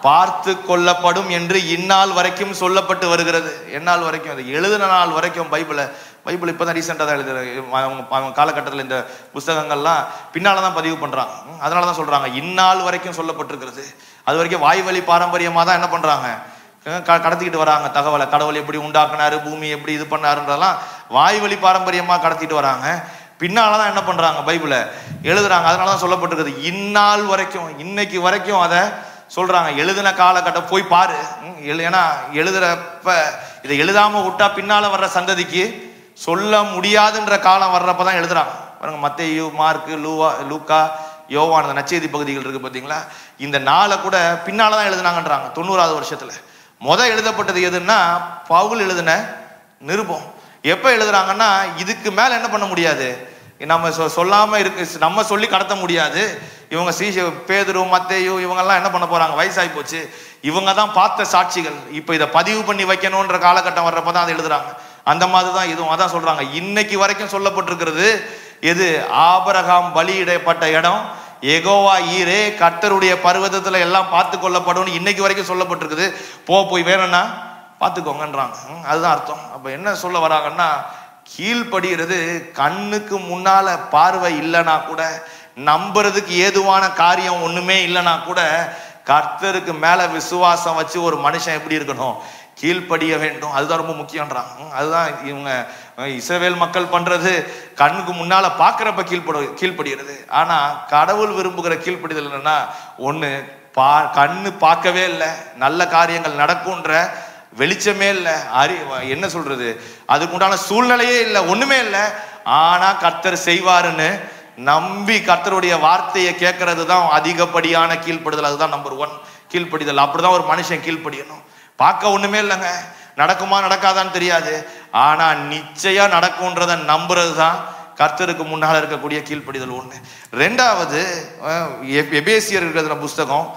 பார்த்து கொள்ளப்படும் என்று இந்நாள் வரைக்கும் சொல்லப்பட்டு வருகிறது. எந்நாள் வரைக்கும், அது எழுதின நாள் வரைக்கும் பைபிளை பைபிள் இப்போ தான் ரீசெண்டாக தான் அவங்க காலகட்டத்தில் இந்த புஸ்தகங்கள்லாம் பின்னால் தான் பதிவு பண்ணுறாங்க. அதனால தான் சொல்கிறாங்க இந்நாள் வரைக்கும் சொல்லப்பட்டிருக்கிறது. அது வரைக்கும் வாய் வழி பாரம்பரியமாக தான் என்ன பண்ணுறாங்க, கடத்திக்கிட்டு வராங்க தகவலை. கடவுள் எப்படி உண்டாக்குனாரு, பூமி எப்படி இது பண்ணாருன்றதெல்லாம் வாய் வழி பாரம்பரியமாக கடத்திட்டு வராங்க. பின்னால தான் என்ன பண்ணுறாங்க, பைபிளை எழுதுறாங்க. அதனால தான் சொல்லப்பட்டிருக்கிறது இந்நாள் வரைக்கும், இன்னைக்கு வரைக்கும் அதை சொல்கிறாங்க. எழுதின காலகட்டம் போய் பாரு. ஏன்னா எழுதுறப்ப இதை எழுதாமல் விட்டா பின்னால் வர்ற சந்ததிக்கு சொல்ல முடியாதுன்ற காலம் வர்றப்ப தான் எழுதுறாங்க. பாருங்க, மத்தேயு, மார்க்கு, லூக்கா, யோவான், அந்த நற்செய்தி பகுதிகள் இருக்கு பார்த்தீங்களா, இந்த நாளை கூட பின்னால தான் எழுதுனாங்கன்றாங்க. 90வது வருஷத்துல எழுதப்பட்டது எதுன்னா பவுல் எழுதின நிருபம். எப்ப எழுதுறாங்கன்னா இதுக்கு மேல என்ன பண்ண முடியாது, நம்ம சொல்லாம இருக்கு, நம்ம சொல்லி கடத்த முடியாது. இவங்க பேதுரு, மத்தேயு இவங்கெல்லாம் என்ன பண்ண போறாங்க, வயசாகி போச்சு. இவங்க தான் பார்த்த சாட்சிகள். இப்ப இதை பதிவு பண்ணி வைக்கணும்ன்ற காலகட்டம் வர்றப்பதான் அதை எழுதுறாங்க. அந்த மாதிரி தான் இதுவும். அதான் சொல்றாங்க இன்னைக்கு வரைக்கும் சொல்லப்பட்டிருக்கிறது எது, ஆபிரகாம் பலியிடப்பட்ட இடம், யெகோவா ஈரே, கர்த்தருடைய பர்வதத்துல எல்லாம் பார்த்து கொள்ளப்படும் இன்னைக்கு வரைக்கும் சொல்லப்பட்டிருக்குது. போய் வேணும்னா பார்த்துக்கோங்கன்றாங்க. அதுதான் அர்த்தம். அப்ப என்ன சொல்ல வராங்கன்னா, கீழ்படுகிறது கண்ணுக்கு முன்னால பார்வை இல்லைன்னா கூட, நம்புறதுக்கு ஏதுவான காரியம் ஒண்ணுமே இல்லைன்னா கூட, கர்த்தருக்கு மேல விசுவாசம் வச்சு ஒரு மனுஷன் எப்படி இருக்கணும், கீழ்ப்படிய வேண்டும். அதுதான் ரொம்ப முக்கியன்றாங்க. அதுதான் இவங்க இஸ்ரவேல் மக்கள் பண்றது, கண்ணுக்கு முன்னால பாக்குறப்ப கீழ்ப்படுகிறது. ஆனா கடவுள் விரும்புகிற கீழ்ப்படிதல் என்னன்னா, ஒண்ணு கண்ணு பார்க்கவே இல்லை, நல்ல காரியங்கள் நடக்கும்ன்ற வெளிச்சமே இல்லை, என்ன சொல்றது, அதுக்கு உண்டான சூழ்நிலையே இல்லை, ஒண்ணுமே இல்லை. ஆனா கர்த்தர் செய்வாருன்னு நம்பி கர்த்தருடைய வார்த்தையை கேட்கறது தான் அதிகப்படியான கீழ்ப்படுதல். அதுதான் நம்பர் 1 கீழ்ப்படிதல். அப்படிதான் ஒரு மனுஷன் கீழ்ப்படியணும். பார்க்க ஒண்ணுமே இல்லைங்க, நடக்குமா நடக்காதான்னு தெரியாது, ஆனா நிச்சயா நடக்கும்ன்றத நம்புறது தான் கர்த்தருக்கு முன்னால இருக்கக்கூடிய கீழ்ப்படிதல். ஒண்ணு. ரெண்டாவது, எபேசியர் இருக்கிற புஸ்தகம்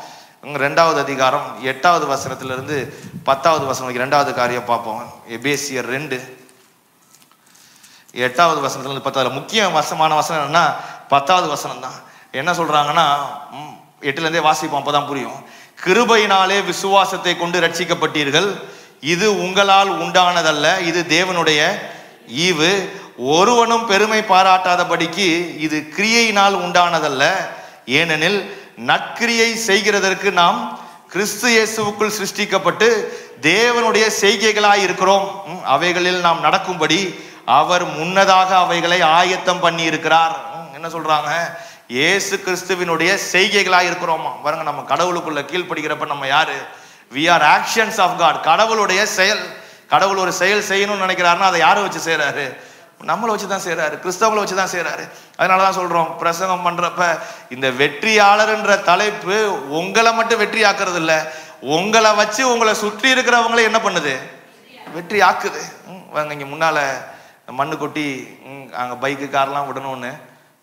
2வது அதிகாரம் 8வது வசனத்திலிருந்து 10வது வசனம் 2வது காரியம் பார்ப்போம். எபேசியர் 2 8வது வசனத்திலிருந்து 10வது. முக்கிய வசமான வசனம் என்னன்னா 10வது வசனம் தான். என்ன சொல்றாங்கன்னா, 8ல இருந்தே வாசிப்போம், அப்பதான் புரியும். கிருபையினாலே விசுவாசத்தை கொண்டு ரட்சிக்கப்பட்டீர்கள், இது உங்களால் உண்டானதல்ல, இது தேவனுடைய ஈவு, ஒருவனும் பெருமை பாராட்டாதபடிக்கு இது கிரியையினால் உண்டானதல்ல, ஏனெனில் நற்கிரியை செய்கிறதற்கு நாம் கிறிஸ்து இயேசுவுக்குள் சிருஷ்டிக்கப்பட்டு தேவனுடைய செய்கைகளாய் இருக்கிறோம். அவைகளில் நாம் நடக்கும்படி அவர் முன்னதாக அவைகளை ஆயத்தம் பண்ணி இருக்கிறார். என்ன சொல்றாங்க, இயேசு கிறிஸ்துவினுடைய செய்கைகளாய் இருக்கிறோமா. பாருங்க, நம்ம கடவுளுக்குள்ள கீழ்ப்படுகிறப்ப நம்ம யாரு, we are actions of God. கடவுளுடைய செயல். கடவுள் ஒரு செயல் செய்யணும்னு நினைக்கிறாருன்னா அதை யாரை வச்சு செய்யறாரு, நம்மளை வச்சுதான் செய்யறாரு, கிறிஸ்தவங்களை வச்சுதான் செய்யறாரு. அதனாலதான் சொல்றோம், பிரசங்கம் பண்றப்ப இந்த வெற்றியாளர்ன்ற தலைப்பு உங்களை மட்டும் வெற்றி ஆக்குறது இல்ல, உங்களை வச்சு உங்களை சுற்றி இருக்கிறவங்களை என்ன பண்ணுது, வெற்றி ஆக்குது. இங்க முன்னால மண்ணு கொட்டி அங்க பைக்கு கார்லாம் விடணும்னு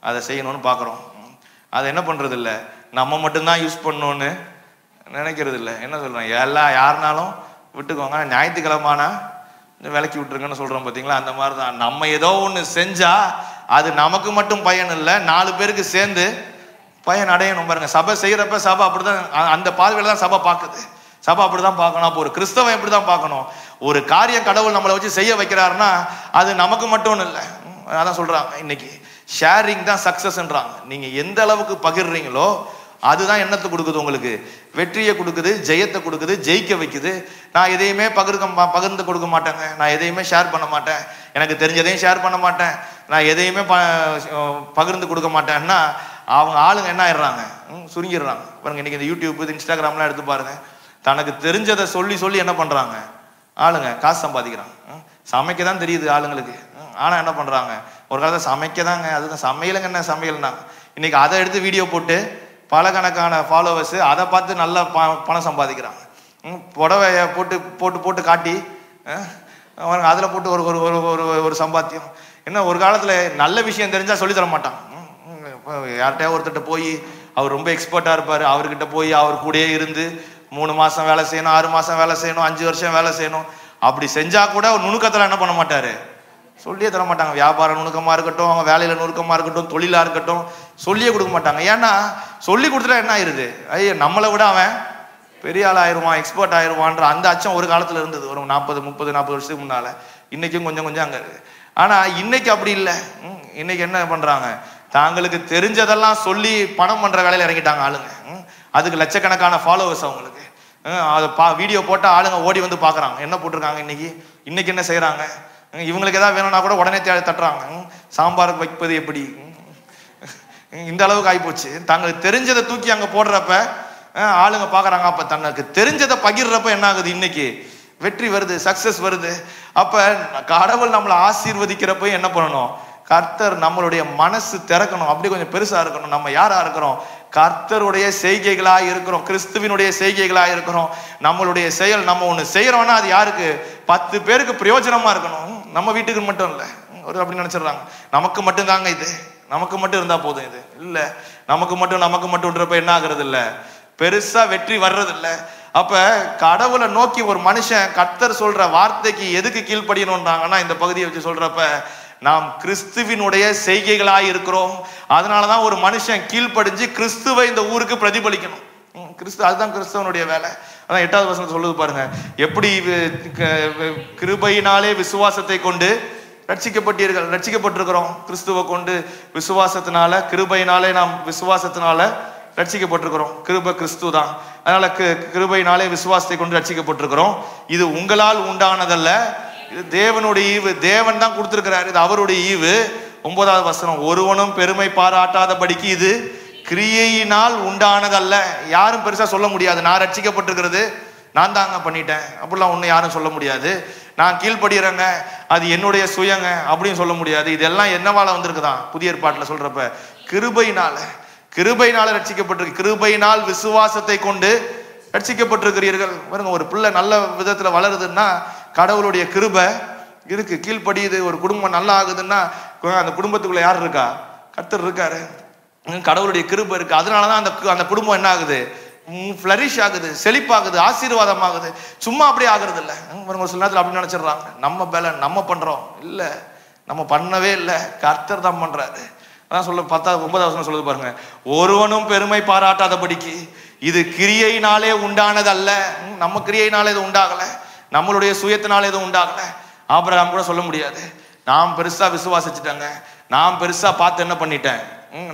அதை செய்யணும்னு பாக்குறோம். அதை என்ன பண்றது இல்ல, நம்ம மட்டும்தான் யூஸ் பண்ணணும்னு நினைக்கிறது இல்லை. என்ன சொல்றோம், எல்லாம் யாருனாலும் விட்டுக்கோங்க, ஞாயிற்றுக்கிழமானா விலக்கி விட்டுருங்கன்னு சொல்றோம் பார்த்தீங்களா. அந்த மாதிரி தான் நம்ம ஏதோ ஒன்று செஞ்சா அது நமக்கு மட்டும் பயன் இல்லை, 4 பேருக்கு சேர்ந்து பயன் அடையணும். பாருங்க, சபை செய்யறப்ப சபை அப்படிதான், அந்த பார்வையில தான் சபை பார்க்குது. சபை அப்படிதான் பார்க்கணும். அப்போ ஒரு கிறிஸ்தவன் எப்படிதான் பார்க்கணும், ஒரு காரியம் கடவுள் நம்மளை வச்சு செய்ய வைக்கிறாருன்னா அது நமக்கு மட்டும் இல்லை. அதான் சொல்றாங்க இன்னைக்கு ஷேரிங் தான் சக்சஸ்ன்றாங்க. நீங்க எந்த அளவுக்கு பகிர்றீங்களோ அதுதான் என்னத்தை கொடுக்குது, உங்களுக்கு வெற்றியை கொடுக்குது, ஜெயத்தை கொடுக்குது, ஜெயிக்க வைக்குது. நான் எதையுமே பகிர்ந்து கொடுக்க மாட்டேங்க, நான் எதையுமே ஷேர் பண்ண மாட்டேன், எனக்கு தெரிஞ்சதையும் ஷேர் பண்ண மாட்டேன், நான் எதையுமே பகிர்ந்து கொடுக்க மாட்டேன்னா அவங்க ஆளுங்க என்ன ஆயிடுறாங்க, சுருங்கிடுறாங்க. பாருங்க, இன்னைக்கு இந்த யூடியூப், இன்ஸ்டாகிராம்லாம் எடுத்து பாருங்க, தனக்கு தெரிஞ்சதை சொல்லி சொல்லி என்ன பண்றாங்க ஆளுங்க, காசு சம்பாதிக்கிறாங்க. சமைக்க தான் தெரியுது ஆளுங்களுக்கு, ஆனா என்ன பண்றாங்க, ஒரு காலத்தை சமைக்கதாங்க, அதுதான் சமையலுங்க, என்ன சமையல்னா இன்னைக்கு அதை எடுத்து வீடியோ போட்டு பல கணக்கான ஃபாலோவர்ஸ் அதை பார்த்து நல்லா பணம் சம்பாதிக்கிறாங்க. புடவைய போட்டு போட்டு போட்டு காட்டி அதில் போட்டு ஒரு ஒரு ஒரு சம்பாத்தியம். என்ன, ஒரு காலத்தில் நல்ல விஷயம் தெரிஞ்சா சொல்லி தர மாட்டான். யார்கிட்டயா ஒருத்தட்ட போய் அவர் ரொம்ப எக்ஸ்பர்ட்டா இருப்பாரு, அவர்கிட்ட போய் அவர் கூடயே இருந்து 3 மாசம் வேலை செய்யணும், 6 மாசம் வேலை செய்யணும், 5 வருஷம் வேலை செய்யணும். அப்படி செஞ்சா கூட ஒரு நுணுக்கத்தில் என்ன பண்ண மாட்டாரு, சொல்லியே தர மாட்டாங்க. வியாபார நுணுக்கமா இருக்கட்டும், அவங்க வேலையில நுணுக்கமா இருக்கட்டும், தொழிலா இருக்கட்டும், சொல்லியே கொடுக்க மாட்டாங்க. ஏன்னா சொல்லி கொடுத்துட்டா என்ன ஆயிருது, ஐயோ நம்மளை விட அவன் பெரிய ஆள் ஆயிடுவான், எக்ஸ்பர்ட் ஆயிடுவான்ற அந்த அச்சம் ஒரு காலத்துல இருந்தது, ஒரு 40 30 40 வருஷத்துக்கு முன்னால. இன்னைக்கும் கொஞ்சம் கொஞ்சம் அங்க இருக்கு. ஆனா இன்னைக்கு அப்படி இல்லை. இன்னைக்கு என்ன பண்றாங்க, தாங்களுக்கு தெரிஞ்சதெல்லாம் சொல்லி பணம் பண்ற வேலையில இறங்கிட்டாங்க ஆளுங்க. அதுக்கு லட்சக்கணக்கான ஃபாலோவர்ஸ் அவங்களுக்கு. அதை வீடியோ போட்டா ஆளுங்க ஓடி வந்து பாக்குறாங்க என்ன போட்டிருக்காங்க இன்னைக்கு என்ன செய்யறாங்க. இவங்களுக்கு ஏதாவது வேணும்னா கூட உடனே தட்டுறாங்க. சாம்பாருக்கு வைப்பது எப்படி, இந்த அளவுக்கு ஆகிப்போச்சு. தங்களுக்கு தெரிஞ்சதை தூக்கி அங்க போடுறப்ப ஆளுங்க பாக்குறாங்க. அப்ப தங்களுக்கு தெரிஞ்சதை பகிர்றப்ப என்ன ஆகுது, இன்னைக்கு வெற்றி வருது, சக்சஸ் வருது. அப்ப கடவுள் நம்மளை ஆசீர்வதிக்கிறப்ப என்ன பண்ணணும், கர்த்தர் நம்மளுடைய மனசு திறக்கணும். அப்படி கொஞ்சம் பெருசா இருக்கணும். நம்ம யாரா இருக்கிறோம், கர்த்தருடைய செய்கைகளா இருக்கிறோம், கிறிஸ்துவினுடைய செய்கைகளா இருக்கிறோம். நம்மளுடைய செயல், நம்ம ஒண்ணு செய்யறோம்னா அது யாருக்கு, 10 பேருக்கு பிரயோஜனமா இருக்கணும். நம்ம வீட்டுக்கு மட்டும் இல்ல. ஒரு அப்படி நினைச்சிடறாங்க, நமக்கு மட்டும் தாங்க இது, நமக்கு மட்டும் இருந்தா போதும். இது இல்ல, நமக்கு மட்டும்ன்றப்ப என்ன ஆகுறது இல்ல, பெருசா வெற்றி வர்றது இல்ல. அப்ப கடவுளை நோக்கி ஒரு மனுஷன் கர்த்தர் சொல்ற வார்த்தைக்கு எதுக்கு கீழ்ப்படியணும்ன்றாங்கன்னா, இந்த பகுதியை வச்சு சொல்றப்ப நாம் கிறிஸ்துவினுடைய செய்கைகளாய் இருக்கிறோம். அதனாலதான் ஒரு மனுஷன் கீழ்ப்படிஞ்சு கிறிஸ்துவை இந்த ஊருக்கு பிரதிபலிக்கணும். கிறிஸ்து, அதுதான் கிறிஸ்துவனுடைய வேலை. அதான் 8வது வசனம் சொல்லுது பாருங்க, எப்படி கிருபையினாலே விசுவாசத்தை கொண்டு ரட்சிக்கப்பட்டிருக்கிறோம். கிறிஸ்துவை கொண்டு விசுவாசத்தினால, கிருபையினாலே நாம் விசுவாசத்தினால ரட்சிக்கப்பட்டிருக்கிறோம். கிருபை கிறிஸ்து தான். அதனால கிருபையினாலே விசுவாசத்தை கொண்டு ரட்சிக்கப்பட்டிருக்கிறோம். இது உங்களால் உண்டானதல்ல, இது தேவனுடைய ஈவு. தேவன் தான் கொடுத்திருக்கிறாரு, இது அவருடைய ஈவு. 9வது வசனம், ஒருவனும் பெருமை பாராட்டாதபடிக்கு இது கிரியையினால் உண்டானதல்ல. யாரும் பெருசா சொல்ல முடியாது, நான் ரட்சிக்கப்பட்டிருக்கிறது நான் தாங்க பண்ணிட்டேன் அப்படிலாம் ஒண்ணு யாரும் சொல்ல முடியாது. நான் கீழ்படுகிறேங்க, அது என்னுடைய சுயங்க அப்படின்னு சொல்ல முடியாது. இதெல்லாம் என்னவால வந்திருக்குதான், புதிய ஏற்பாட்டுல சொல்றப்ப கிருபையினால ரட்சிக்கப்பட்டிருக்கு. கிருபையினால் விசுவாசத்தை கொண்டு ரட்சிக்கப்பட்டிருக்கிறீர்கள். பாருங்க, ஒரு பிள்ளை நல்ல விதத்துல வளருதுன்னா கடவுளுடைய கிருபை இருக்கு, கீழ்படியுது. ஒரு குடும்பம் நல்லா ஆகுதுன்னா அந்த குடும்பத்துக்குள்ள யார் இருக்கா, கர்த்தர் இருக்காரு, கடவுளுடைய கிருபை இருக்கு. அதனாலதான் அந்த குடும்பம் என்ன ஆகுது, ஃபிளரிஷ் ஆகுது, செழிப்பாகுது, ஆசீர்வாதம் ஆகுது. சும்மா அப்படியே ஆகுறது இல்லை. ஒரு சில நேரத்தில் அப்படி நினைச்சிடறாங்க, நம்ம பல நம்ம பண்றோம். இல்ல, நம்ம பண்ணவே இல்லை, கர்த்தர் தான் பண்றாரு. அதான் சொல்ல 9வது வசனம் சொல்லுது பாருங்க, ஒருவனும் பெருமை பாராட்டாதபடிக்கு இது கிரியையினாலே உண்டானதல்ல. நம்ம கிரியையினாலே இது உண்டாகல, நம்மளுடைய சுயத்தினாலே இது உண்டாகல. ஆபிரகாம் கூட சொல்ல முடியாது, நான் பெருசா விசுவாசிச்சுட்டேங்க, நான் பெருசா பார்த்து என்ன பண்ணிட்டேன்,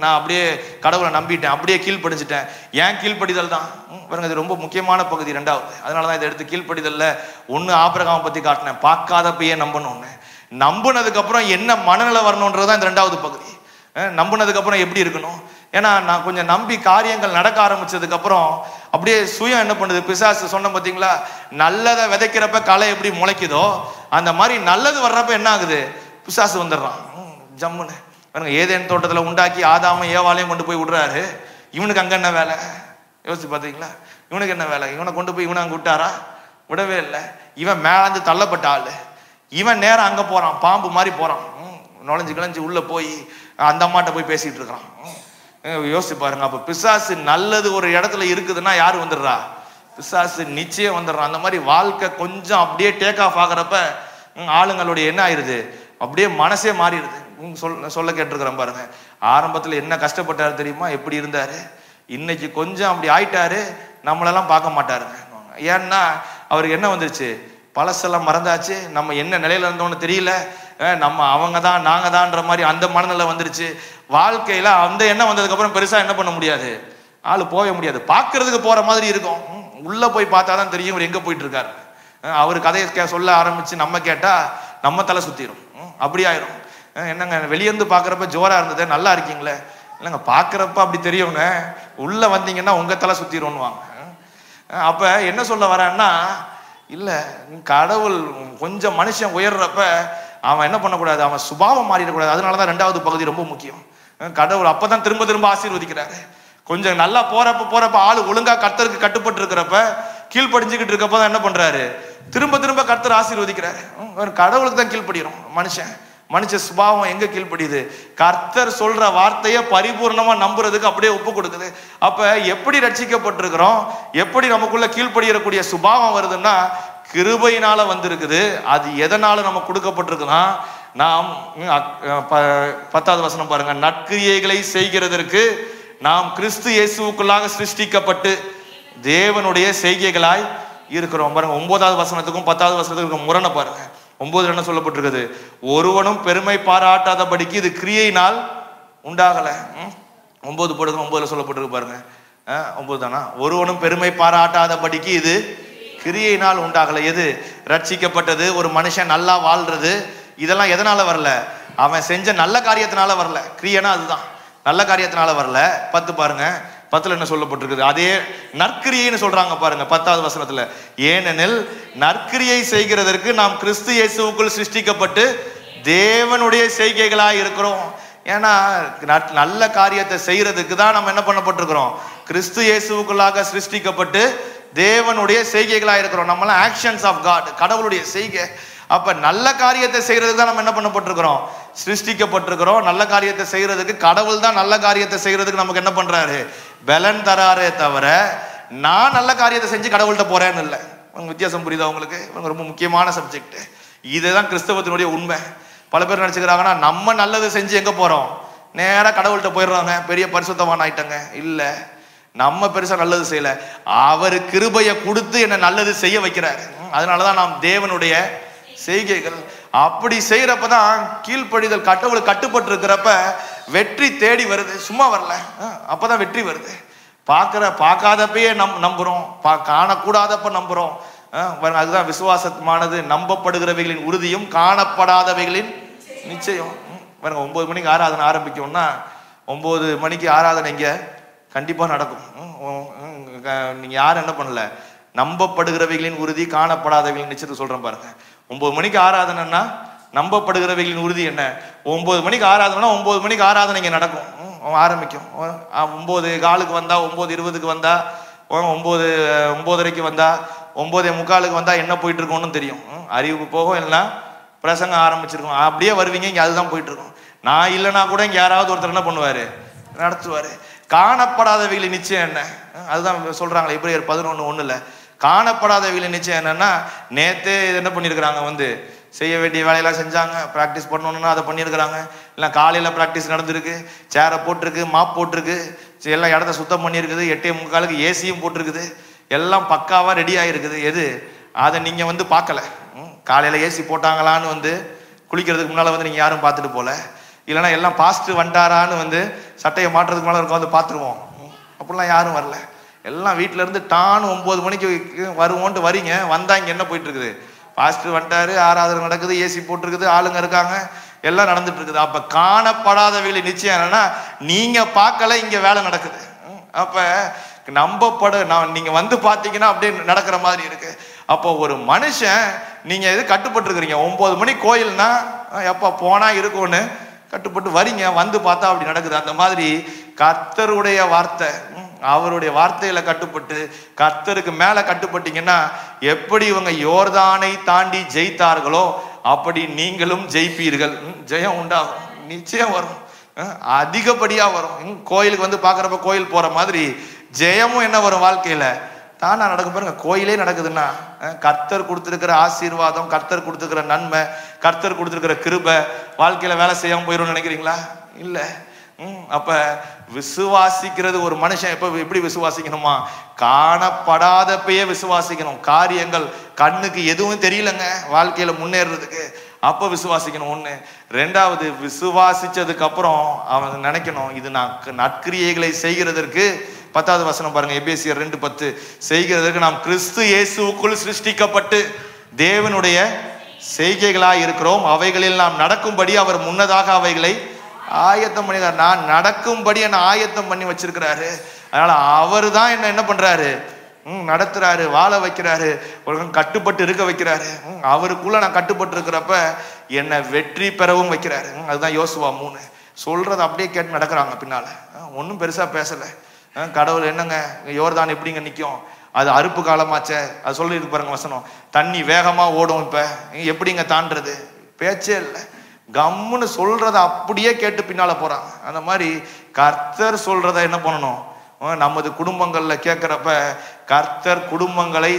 நான் அப்படியே கடவுளை நம்பிட்டேன், அப்படியே கீழ்ப்படிஞ்சிட்டேன். ஏன் கீழ்ப்படிதல் தான் பாருங்க, இது ரொம்ப முக்கியமான பகுதி 2வது. அதனாலதான் இதை எடுத்து கீழ்ப்படிதல்ல ஒண்ணு ஆபிரகாம் பத்தி காட்டினேன், பார்க்காதப்பயே நம்பணும்னு. நம்புனதுக்கு அப்புறம் என்ன மனநிலை வரணும்ன்றதுதான் இந்த 2வது பகுதி. நம்புனதுக்கு அப்புறம் எப்படி இருக்கணும், ஏன்னா நான் கொஞ்சம் நம்பி காரியங்கள் நடக்க ஆரம்பிச்சதுக்கு அப்புறம் அப்படியே சுயம் என்ன பண்ணுது, பிசாசு சொன்ன பார்த்தீங்களா, நல்லதை விதைக்கிறப்ப களை எப்படி முளைக்குதோ அந்த மாதிரி நல்லது வர்றப்ப என்ன ஆகுது, பிசாசு வந்துடுறான் ஜம்முன்னு. ஏதேன் தோட்டத்துல உண்டாக்கி ஆதாம ஏவாளையும் கொண்டு போய் விடுறாரு. இவனுக்கு அங்க என்ன வேலை யோசிச்சு பாத்தீங்களா, இவனுக்கு என்ன வேலை, இவனை கொண்டு போய் இவனை அங்க விட்டாரா, விடவே இல்லை. இவன் மேலாந்து தள்ளப்பட்ட ஆளு, இவன் நேரம் அங்க போறான், பாம்பு மாதிரி போறான், நுழைஞ்சு கிழஞ்சு உள்ள போய் அந்த அம்மாட்ட போய் பேசிட்டு இருக்கான். யோசிச்சு பாருங்க. அப்ப பிசாசு நல்லது ஒரு இடத்துல இருக்குதுன்னா யாரு வந்துடுறா, பிசாசு நிச்சயம் வந்துடுறான். அந்த மாதிரி வாழ்க்கை கொஞ்சம் அப்படியே டேக் ஆஃப் ஆகிறப்ப ஆளுங்களுடைய என்ன ஆயிருது, அப்படியே மனசே மாறிடுது. சொல்ல கேட்டிருக்கிறேன் பாருங்க, ஆரம்பத்துல என்ன கஷ்டப்பட்டாரு தெரியுமா, எப்படி இருந்தாரு, இன்னைக்கு கொஞ்சம் அப்படி ஆயிட்டாரு, நம்மளெல்லாம் பார்க்க மாட்டாருங்க. ஏன்னா அவருக்கு என்ன வந்துருச்சு, பழசெல்லாம் மறந்தாச்சு, நம்ம என்ன நிலையில இருந்தோம்னு தெரியல, நம்ம அவங்க தான் நாங்க தான்ன்ற மாதிரி அந்த மனநிலை வந்துருச்சு. வாழ்க்கையில அந்த எண்ணம் வந்ததுக்கு அப்புறம் பெருசா என்ன பண்ண முடியாது, ஆளு போக முடியாது. பாக்குறதுக்கு போற மாதிரி இருக்கும், உள்ள போய் பார்த்தாதான் தெரியும் இவர் எங்க போயிட்டு இருக்காரு. அவரு கதையை சொல்ல ஆரம்பிச்சு நம்ம கேட்டா நம்ம தலை சுத்திரும், அப்படி ஆயிரும். என்னங்க வெளியேந்து பாக்குறப்ப ஜோரா இருந்தது, நல்லா இருக்கீங்களே, இல்லைங்க பாக்குறப்ப அப்படி தெரியுங்க, உள்ள வந்தீங்கன்னா உங்க தலை சுத்திரும்னுவாங்க. அப்ப என்ன சொல்ல வரேன்னா, இல்ல கடவுள் கொஞ்சம் மனுஷன் உயர்றப்ப அவன் என்ன பண்ணக்கூடாது, அவன் சுபாவம் மாறிடக்கூடாது. அதனாலதான் 2வது பகுதி ரொம்ப முக்கியம். கடவுள் அப்பதான் திரும்ப திரும்ப ஆசீர்வதிக்கிறாரு. கொஞ்சம் நல்லா போறப்ப ஆளு ஒழுங்கா கர்த்தருக்கு கட்டுப்பட்டு இருக்கிறப்ப, கீழ்படிஞ்சுக்கிட்டு இருக்கப்பதான் என்ன பண்றாரு, திரும்ப திரும்ப கர்த்தர் ஆசீர்வதிக்கிறாரு. கடவுளுக்கு தான் கீழ்படிகிறோம். மனுஷ சுபாவம் எங்க கீழ்படியுது, கர்த்தர் சொல்ற வார்த்தையை பரிபூர்ணமா நம்புறதுக்கு அப்படியே ஒப்பு கொடுக்குது. அப்ப எப்படி ரட்சிக்கப்பட்டிருக்கிறோம், எப்படி நமக்குள்ள கீழ்படியக்கூடிய சுபாவம் வருதுன்னா கிருபையினால வந்திருக்குது. அது எதனால நம்ம கொடுக்கப்பட்டிருக்குன்னா, நாம் 10வது வசனம் பாருங்க, நற்கிரியைகளை செய்கிறதற்கு நாம் கிறிஸ்து இயேசுவுக்குள்ளாக சிருஷ்டிக்கப்பட்டு தேவனுடைய செய்கைகளாய் இருக்கிறோம். பாருங்க 9வது வசனத்துக்கும் 10வது வசனத்துக்கும் முரணை பாருங்க. 9 என்ன சொல்லப்பட்டிருக்குது? ஒருவனும் பெருமை பாராட்டாதபடிக்கு இது கிரியையினால் உண்டாகல. 9 போடுங்க, 9ல சொல்லப்பட்டிருக்கு பாருங்க. 9 தானா? ஒருவனும் பெருமை பாராட்டாதபடிக்கு இது கிரியையினால் உண்டாகல. எது ரட்சிக்கப்பட்டது? ஒரு மனுஷன் நல்லா வாழ்றது, இதெல்லாம் எதனால வரல? அவன் செஞ்ச நல்ல காரியத்தினால வரல. கிரியைனா அதுதான், நல்ல காரியத்தினால வரல. 10 பாருங்க, 10ல என்ன சொல்லப்பட்டிருக்குது? அதே நற்கிரியைன்னு சொல்றாங்க பாருங்க 10வது வசனத்துல. ஏனெனில் நற்கிரியை செய்கிறதற்கு நாம் கிறிஸ்து இயேசுவுக்குள் சிருஷ்டிக்கப்பட்டு தேவனுடைய செய்கைகளாய் இருக்கிறோம். ஏன்னா நல்ல காரியத்தை செய்யறதுக்கு தான் நம்ம என்ன பண்ணப்பட்டிருக்கிறோம்? கிறிஸ்து இயேசுவுக்குள்ளாக சிருஷ்டிக்கப்பட்டு தேவனுடைய செய்கைகளாக இருக்கிறோம். நம்மளாம் ஆக்ஷன்ஸ் ஆஃப் காட், கடவுளுடைய செய்கை. அப்ப நல்ல காரியத்தை செய்யறதுக்கு தான் நம்ம என்ன பண்ணப்பட்டிருக்கிறோம்? சிருஷ்டிக்கப்பட்டிருக்கிறோம். நல்ல காரியத்தை செய்யறதுக்கு கடவுள் தான் நல்ல காரியத்தை செய்யறதுக்கு நமக்கு என்ன பண்றாரு? பலன் தராரே தவிர நான் நல்ல காரியத்தை செஞ்சு கடவுள்கிட்ட போறேன்னு இல்லை. வித்தியாசம் புரியுதா உங்களுக்கு? ரொம்ப முக்கியமான சப்ஜெக்ட் இதுதான் கிறிஸ்தவத்தினுடைய உண்மை. பல பேர் நினைச்சுக்கிறாங்கன்னா நம்ம நல்லது செஞ்சு எங்க போறோம்? நேரா கடவுள்கிட்ட போயிடுறாங்க, பெரிய பரிசுத்தவான் ஆயிட்டாங்க. இல்ல, நம்ம பெருசா நல்லது செய்யல, அவர் கிருபையை கொடுத்து என்ன நல்லது செய்ய வைக்கிறார். அதனாலதான் நாம் தேவனுடைய செய்கைகள். அப்படி செய்யறப்பதான் கீழ்ப்படிதல், கடவுளுக்கு கட்டுப்பட்டு இருக்கிறப்ப வெற்றி தேடி வருது, சும்மா வரல. அப்பதான் வெற்றி வருது. பார்க்காதப்பயே நம்புறோம், காணக்கூடாதப்ப நம்புறோம். அதுதான் விசுவாசமானது. நம்பப்படுகிறவைகளின் உறுதியும் காணப்படாதவைகளின் நிச்சயம். பாருங்க, 9 மணிக்கு ஆராதனை ஆரம்பிக்கும்னா 9 மணிக்கு ஆராதனை இங்க கண்டிப்பா நடக்கும். நீங்க யாரும் என்ன பண்ணல, நம்பப்படுகிறவைகளின் உறுதி காணப்படாதவைகளின் நிச்சயத்தை சொல்றேன் பாருங்க. 9 மணிக்கு ஆராதனைன்னா நம்பப்படுகிறவைகளின் உறுதி என்ன? 9 மணிக்கு ஆராதனைனா 9 மணிக்கு ஆராதனை இங்க நடக்கும், ஆரம்பிக்கும். 9:15 வந்தா, 9:20 வந்தா, 9:30 வந்தா, 9:45 வந்தா என்ன போயிட்டு இருக்கோம்னு தெரியும். அறிவு போகும், இல்லைன்னா பிரசங்கம் ஆரம்பிச்சிருக்கோம். அப்படியே வருவீங்க, இங்க அதுதான் போயிட்டு இருக்கும். நான் இல்லைன்னா கூட இங்க யாராவது ஒருத்தர் என்ன பண்ணுவாரு? நடத்துவாரு. காணப்படாதவைகளின் நிச்சயம் என்ன? அதுதான் சொல்றாங்களே எபிரேயர் 11:1. காணப்படாதவைகளின் நிச்சயம் என்னன்னா, நேத்தே என்ன பண்ணிருக்கிறாங்க? செய்ய வேண்டிய வேலையெல்லாம் செஞ்சாங்க, பிராக்டிஸ் பண்ணணும்னா அதை பண்ணியிருக்கிறாங்க. இல்லை காலையில பிராக்டிஸ் நடந்திருக்கு, சேரை போட்டிருக்கு, மாப் போட்டிருக்கு, எல்லாம் இடத்த சுத்தம் பண்ணியிருக்குது, 8:45 ஏசியும் போட்டிருக்குது, எல்லாம் பக்காவா ரெடி ஆயிருக்குது. எது அதை நீங்க பார்க்கல. காலையில ஏசி போட்டாங்களான்னு குளிக்கிறதுக்கு முன்னால நீங்க யாரும் பார்த்துட்டு போல, இல்லைன்னா எல்லாம் பாஸ்ட் வந்துட்டாரான்னு சட்டையை மாட்டுறதுக்கு மேலே இருக்கும் பார்த்துருவோம். அப்படிலாம் யாரும் வரல. எல்லாம் வீட்டில இருந்து டான்னு 9 மணிக்கு வருவோன்ட்டு வரீங்க. வந்தா இங்க என்ன போயிட்டு இருக்குது? பாஸ்ட் வந்துட்டாரு, ஆராதனை நடக்குது, ஏசி போட்டிருக்குது, ஆளுங்க இருக்காங்க, எல்லாம் நடந்துட்டு இருக்குது. அப்ப காணப்படாதவைகளை நிச்சயம் என்னன்னா, நீங்க பார்க்கல, இங்க வேலை நடக்குது. அப்ப நீங்க பாத்தீங்கன்னா அப்படியே நடக்கிற மாதிரி இருக்கு. அப்போ ஒரு மனுஷன் நீங்க எது கட்டுப்பட்டு இருக்கிறீங்க? 9 மணி கோயில்னா எப்ப போனா இருக்கும்னு கட்டுப்பட்டு வரீங்க, பார்த்தா அப்படி நடக்குது. அந்த மாதிரி கர்த்தருடைய வார்த்தை, அவருடைய வார்த்தையில கட்டுப்பட்டு கர்த்தருக்கு மேல கட்டுப்பட்டீங்கன்னா, எப்படி இவங்க யோர்தானை தாண்டி ஜெயித்தார்களோ அப்படி நீங்களும் ஜெயிப்பீர்கள். ஜெயம் உண்டாகும், நிச்சயம் வரும், அதிகப்படியா வரும். கோயிலுக்கு பாக்குறப்ப கோயில் போற மாதிரி ஜெயமும் என்ன வரும் வாழ்க்கையில தானா நடக்கும். பாருங்க, கோயிலே நடக்குதுன்னா கர்த்தர் கொடுத்திருக்கிற ஆசீர்வாதம், கர்த்தர் கொடுத்திருக்கிற நன்மை, கர்த்தர் கொடுத்திருக்கிற கிருபை வாழ்க்கையில வேலை செய்யாம போயிடும் நினைக்கிறீங்களா? இல்ல. அப்ப விசுவாசிக்கிறது ஒரு மனுஷன் எப்படி விசுவாசிக்கணுமா? காணப்படாதப்பயே விசுவாசிக்கணும். காரியங்கள் கண்ணுக்கு எதுவும் தெரியலங்க வாழ்க்கையில முன்னேறதுக்கு, அப்ப விசுவாசிக்கணும். 1. 2வது, விசுவாசிச்சதுக்கு அப்புறம் அவன் நினைக்கணும், இது நான் நற்கிரியைகளை செய்கிறதற்கு 10வது வசனம் பாருங்க, எபேசியர் 2:10. செய்கிறதற்கு நாம் கிறிஸ்து இயேசுவுக்குள் சிருஷ்டிக்கப்பட்டு தேவனுடைய செய்கைகளாய் இருக்கிறோம், அவைகளில் நாம் நடக்கும்படி அவர் முன்னதாக அவைகளை ஆயத்தம் பண்ணிருக்காரு. நான் நடக்கும்படி என்ன ஆயத்தம் பண்ணி வச்சிருக்கிறாரு. அதனால அவரு தான் என்ன பண்றாரு? நடத்துறாரு, வாழ வைக்கிறாரு, கட்டுப்பட்டு இருக்க வைக்கிறாரு. அவருக்குள்ள நான் கட்டுப்பட்டு இருக்கிறப்ப என்னை வெற்றி பெறவும் வைக்கிறாரு. அதுதான் யோசுவா 3 சொல்றது அப்படியே கேட்டு நடக்கிறாங்க. பின்னால ஒன்னும் பெருசா பேசல. கடவுள் என்னங்க யோர்தான் எப்படிங்க நிக்கும்? அது அறுப்பு காலமாச்சே, அது சொல்லிட்டு பாருங்க வசனம். தண்ணி வேகமா ஓடும், இப்ப எப்படிங்க தாண்டது? பேச்சே இல்லை. கம்முன்னு சொல்றத அப்படியே கேட்டு பின்னால போறாங்க. அந்த மாதிரி கர்த்தர் சொல்றத என்ன பண்ணணும்? நமது குடும்பங்கள்ல கேட்கிறப்ப கர்த்தர் குடும்பங்களை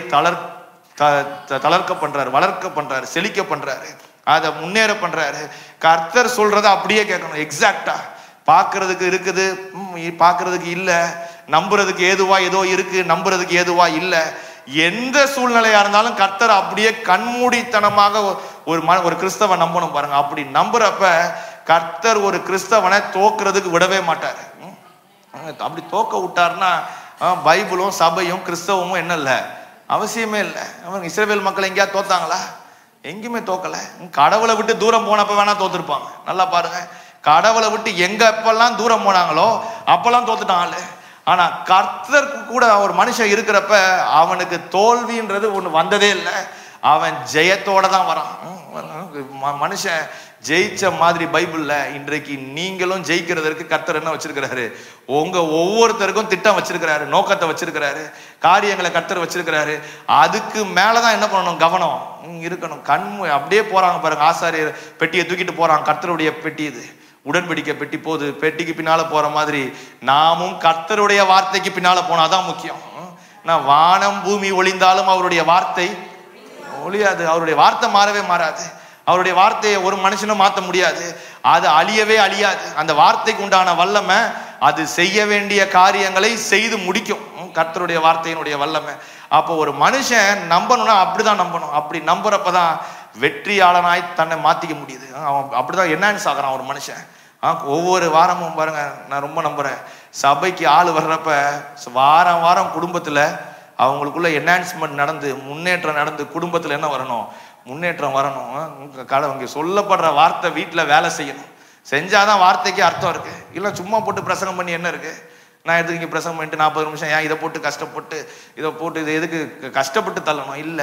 தளர்க்க பண்றாரு, வளர்க்க பண்றாரு, செழிக்க பண்றாரு, அதை முன்னேற பண்றாரு. கர்த்தர் சொல்றத அப்படியே கேட்கணும். எக்ஸாக்டா பாக்குறதுக்கு இருக்குது, பாக்குறதுக்கு இல்ல, நம்புறதுக்கு ஏதுவா ஏதோ இருக்கு, நம்புறதுக்கு ஏதுவா இல்ல. எந்த சூழ்நிலையா இருந்தாலும் கர்த்தர் அப்படியே கண்மூடித்தனமாக ஒரு கிறிஸ்தவன் நம்பணும் பாருங்க. அப்படி நம்புறப்ப கர்த்தர் ஒரு கிறிஸ்தவனை தோக்குறதுக்கு விடவே மாட்டார். அப்படி தோக்க விட்டாருன்னா பைபிளும் சபையும் கிறிஸ்தவமும் என்ன இல்லை, அவசியமே இல்லை. அவங்க இஸ்ரவேல் மக்கள் எங்கேயா தோத்தாங்களா? எங்கேயுமே தோக்கலை. கடவுளை விட்டு தூரம் போனப்ப வேணா தோத்துருப்பாங்க. நல்லா பாருங்க, கடவுளை விட்டு எங்க எப்பெல்லாம் தூரம் போனாங்களோ அப்பெல்லாம் தோத்துட்டாங்க. ஆனா கர்த்தருக்கு கூட ஒரு மனுஷன் இருக்கிறப்ப அவனுக்கு தோல்வின்றது ஒண்ணு வந்ததே இல்லை. அவன் ஜெயத்தோட தான் வரான். மனுஷன் ஜெயிச்ச மாதிரி பைபிள்ல இன்றைக்கு நீங்களும் ஜெயிக்கிறதற்கு கர்த்தர் என்ன வச்சிருக்கிறாரு? உங்க ஒவ்வொருத்தருக்கும் திட்டம் வச்சிருக்கிறாரு, நோக்கத்தை வச்சிருக்கிறாரு, காரியங்களை கர்த்தர் வச்சிருக்கிறாரு. அதுக்கு மேலதான் என்ன பண்ணணும்? கவனம் இருக்கணும். கண் அப்படியே போறாங்க பாருங்க. ஆசாரியர் பெட்டியை தூக்கிட்டு போறாங்க. கர்த்தருடைய பெட்டி இது, உடன்படிக்கை பெட்டி போகுது. பெட்டிக்கு பின்னால போற மாதிரி நாமும் கர்த்தருடைய வார்த்தைக்கு பின்னால போனாதான் முக்கியம். வானம் பூமி ஒளிந்தாலும் அவருடைய வார்த்தை ஒளியாது. அவருடைய வார்த்தை மாறவே மாறாது. அவருடைய வார்த்தையை ஒரு மனுஷனும் மாற்ற முடியாது. அது அழியவே அழியாது. அந்த வார்த்தைக்கு உண்டான வல்லமை அது செய்ய வேண்டிய காரியங்களை செய்து முடிக்கும். கர்த்தருடைய வார்த்தையினுடைய வல்லமை. அப்போ ஒரு மனுஷன் நம்பணும்னா அப்படிதான் நம்பணும். அப்படி நம்புறப்பதான் வெற்றியாளனாய் தன்னை மாத்திக்க முடியுது. அவன் அப்படிதான் என்ஹான்ஸ் ஆகிறான் ஒரு மனுஷன். ஒவ்வொரு வாரமும் பாருங்க, நான் ரொம்ப நம்புறேன், சபைக்கு ஆள் வர்றப்ப வாரம் வாரம் குடும்பத்துல அவங்களுக்குள்ள என்ஹான்ஸ்மெண்ட் நடந்து முன்னேற்றம் நடந்து குடும்பத்துல என்ன வரணும்? முன்னேற்றம் வரணும். இங்க சொல்லப்படுற வார்த்தை வீட்டுல வேலை செய்யணும். செஞ்சாதான் வார்த்தைக்கு அர்த்தம் இருக்கு. இல்ல சும்மா போட்டு பிரசங்கம் பண்ணி என்ன இருக்கு? நான் எதுக்கு இங்க பிரசங்கம் பண்ணிட்டு 40 நிமிஷம் ஏன் இதை போட்டு கஷ்டப்பட்டு இதை போட்டு இதை எதுக்கு கஷ்டப்பட்டு தள்ளணும்? இல்ல,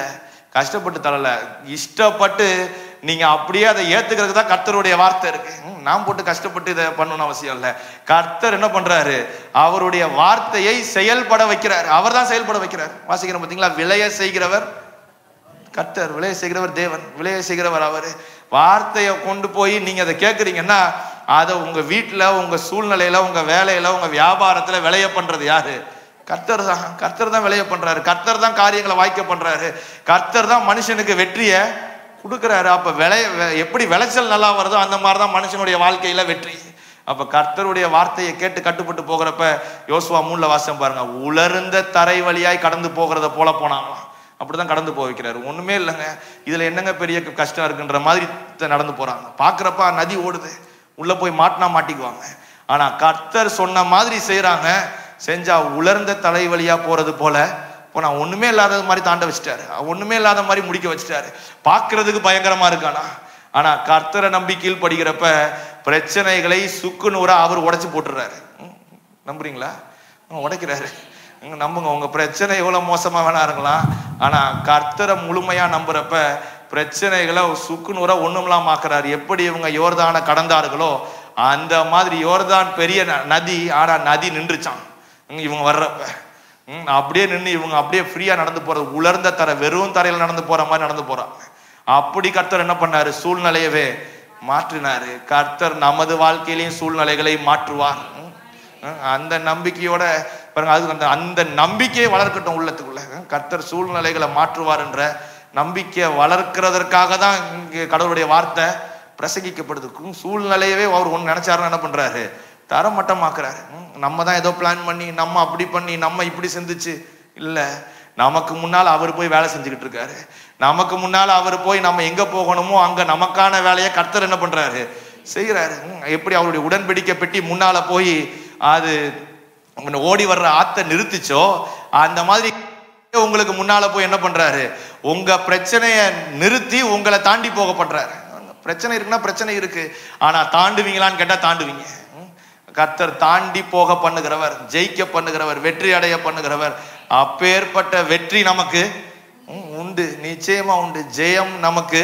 கஷ்டப்பட்டு தள்ளல, இஷ்டப்பட்டு நீங்க அப்படியே அதை ஏத்துக்கிறதுக்கு தான் கர்த்தருடைய வார்த்தை இருக்கு. நான் போட்டு கஷ்டப்பட்டு இதை பண்ணணும்னு அவசியம் இல்லை. கர்த்தர் என்ன பண்றாரு? அவருடைய வார்த்தையை செயல்பட வைக்கிறார். அவர் தான் செயல்பட வைக்கிறார். வாசிக்கிறோம் பாத்தீங்களா? விளைய செய்கிறவர் கர்த்தர், விளைய செய்கிறவர் தேவன், விளைய செய்கிறவர் அவரு. வார்த்தையை கொண்டு போய் நீங்க அதை கேட்குறீங்கன்னா அதை உங்க வீட்டுல, உங்க சூழ்நிலையில, உங்க வேலையில, உங்க வியாபாரத்துல விளைய பண்றது யாரு? கர்த்தர் தான். கர்த்தர் தான் விளைய பண்றாரு. கர்த்தர் தான் காரியங்களை வாய்க்க பண்றாரு. கர்த்தர் தான் மனுஷனுக்கு வெற்றியை கொடுக்குறாரு. அப்ப எப்படி விளைச்சல் நல்லா வருதோ அந்த மாதிரிதான் மனுஷனுடைய வாழ்க்கையில வெற்றி. அப்ப கர்த்தருடைய வார்த்தையை கேட்டு கட்டுப்பட்டு போகிறப்ப யோசுவா 3 வாசம் பாருங்க, உலர்ந்த தரை வழியாய் கடந்து போகிறத போல போனாங்களாம். அப்படிதான் கடந்து போக வைக்கிறாரு. ஒண்ணுமே இல்லைங்க, இதுல என்னங்க பெரிய கஷ்டம் இருக்குன்ற மாதிரி நடந்து போறாங்க. பாக்குறப்ப நதி ஓடுது, உள்ள போய் மாட்டினா மாட்டிக்குவாங்க. ஆனா கர்த்தர் சொன்ன மாதிரி செய்யறாங்க. செஞ்சா உலர்ந்த தலை வழியா போறது போல போனா ஒண்ணுமே இல்லாத மாதிரி தாண்ட வச்சுட்டாரு. ஒண்ணுமே இல்லாத மாதிரி முடிக்க வச்சுட்டாரு. பாக்குறதுக்கு பயங்கரமா இருக்கானா, ஆனா கர்த்தரை நம்பி கீழ்படுகிறப்ப பிரச்சனைகளை சுக்குநூறா அவர் உடைச்சு போட்டுறாரு. நம்புறீங்களா? உடைக்கிறாரு. நம்புங்க, உங்க பிரச்சனை எவ்வளவு மோசமா வேணா இருக்கலாம், ஆனா கர்த்தரை முழுமையா நம்புறப்ப பிரச்சனைகளை சுக்குநூறா ஒண்ணுமெல்லாம் ஆக்குறாரு. எப்படி இவங்க யோர்தானை கடந்தார்களோ அந்த மாதிரி யோர்தான் பெரிய நதி, ஆனா நதி நின்றுச்சான் இவங்க வர்றப்ப. அப்படியே நின்று இவங்க அப்படியே ஃப்ரீயா நடந்து போறது, உலர்ந்த தரை, வெறும் தரையில நடந்து போற மாதிரி நடந்து போறாங்க. அப்படி கர்த்தர் என்ன பண்ணாரு? சூழ்நிலையவே மாற்றினாரு. கர்த்தர் நமது வாழ்க்கையிலையும் சூழ்நிலைகளை மாற்றுவார். அந்த நம்பிக்கையோட பாருங்க, அது அந்த நம்பிக்கையை வளர்க்கட்டும் உள்ளத்துக்குள்ள. கர்த்தர் சூழ்நிலைகளை மாற்றுவார் என்ற நம்பிக்கையை வளர்க்கிறதற்காக தான் இங்க கடவுளுடைய வார்த்தை பிரசங்கிக்கப்படுது. சூழ்நிலையவே அவர் ஒன்று நினைச்சாருன்னு என்ன பண்றாரு? தரமட்டமாக்குறாரு. நம்ம தான் ஏதோ பிளான் பண்ணி, நம்ம அப்படி பண்ணி, நம்ம இப்படி சிந்திச்சு இல்ல, நமக்கு முன்னால் அவர் போய் வேலை செஞ்சுக்கிட்டு இருக்காரு. நமக்கு முன்னால் அவர் போய் நம்ம எங்க போகணுமோ அங்க நமக்கான வேலையை கர்த்தர் என்ன பண்றாரு? செய்யறாரு. எப்படி அவருடைய உடன்படிக்கை பெட்டி முன்னால போய் அது ஓடி வர்ற ஆத்த நிறுத்திச்சோ அந்த மாதிரி உங்களுக்கு முன்னால போய் என்ன பண்றாரு? உங்க பிரச்சனைய நிறுத்தி உங்களை தாண்டி போக பண்றாரு. பிரச்சனை இருக்குன்னா பிரச்சனை இருக்கு, ஆனா தாண்டுவீங்களான்னு கேட்டா தாண்டுவீங்க. கர்த்தர் தாண்டி போக பண்ணுகிறவர், ஜெயிக்க பண்ணுகிறவர், வெற்றி அடைய பண்ணுகிறவர். அப்பேற்பட்ட வெற்றி நமக்கு உண்டு, நிச்சயமா உண்டு. ஜெயம் நமக்கு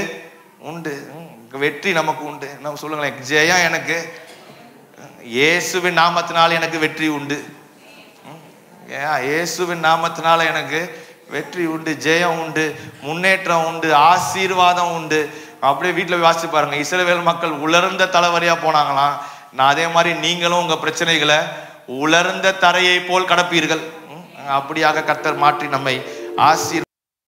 உண்டு, வெற்றி நமக்கு உண்டு. நம்ம சொல்லுங்களேன், ஜெயம் எனக்கு இயேசுவின் நாமத்தினால எனக்கு வெற்றி உண்டு. இயேசுவின் நாமத்தினால எனக்கு வெற்றி உண்டு, ஜெயம் உண்டு, முன்னேற்றம் உண்டு, ஆசீர்வாதம் உண்டு. அப்படியே வீட்டுல போய் வாசிச்சு பாருங்க, இஸ்ரவேல் மக்கள் உலர்ந்த தலைவரியா போனாங்களாம். நான் அதே மாதிரி நீங்களும் உங்க பிரச்சனைகளை உலர்ந்த தரையை போல் கடப்பீர்கள். அப்படியாக கர்த்தர் மாற்றி நம்மை ஆசீர்வாதம்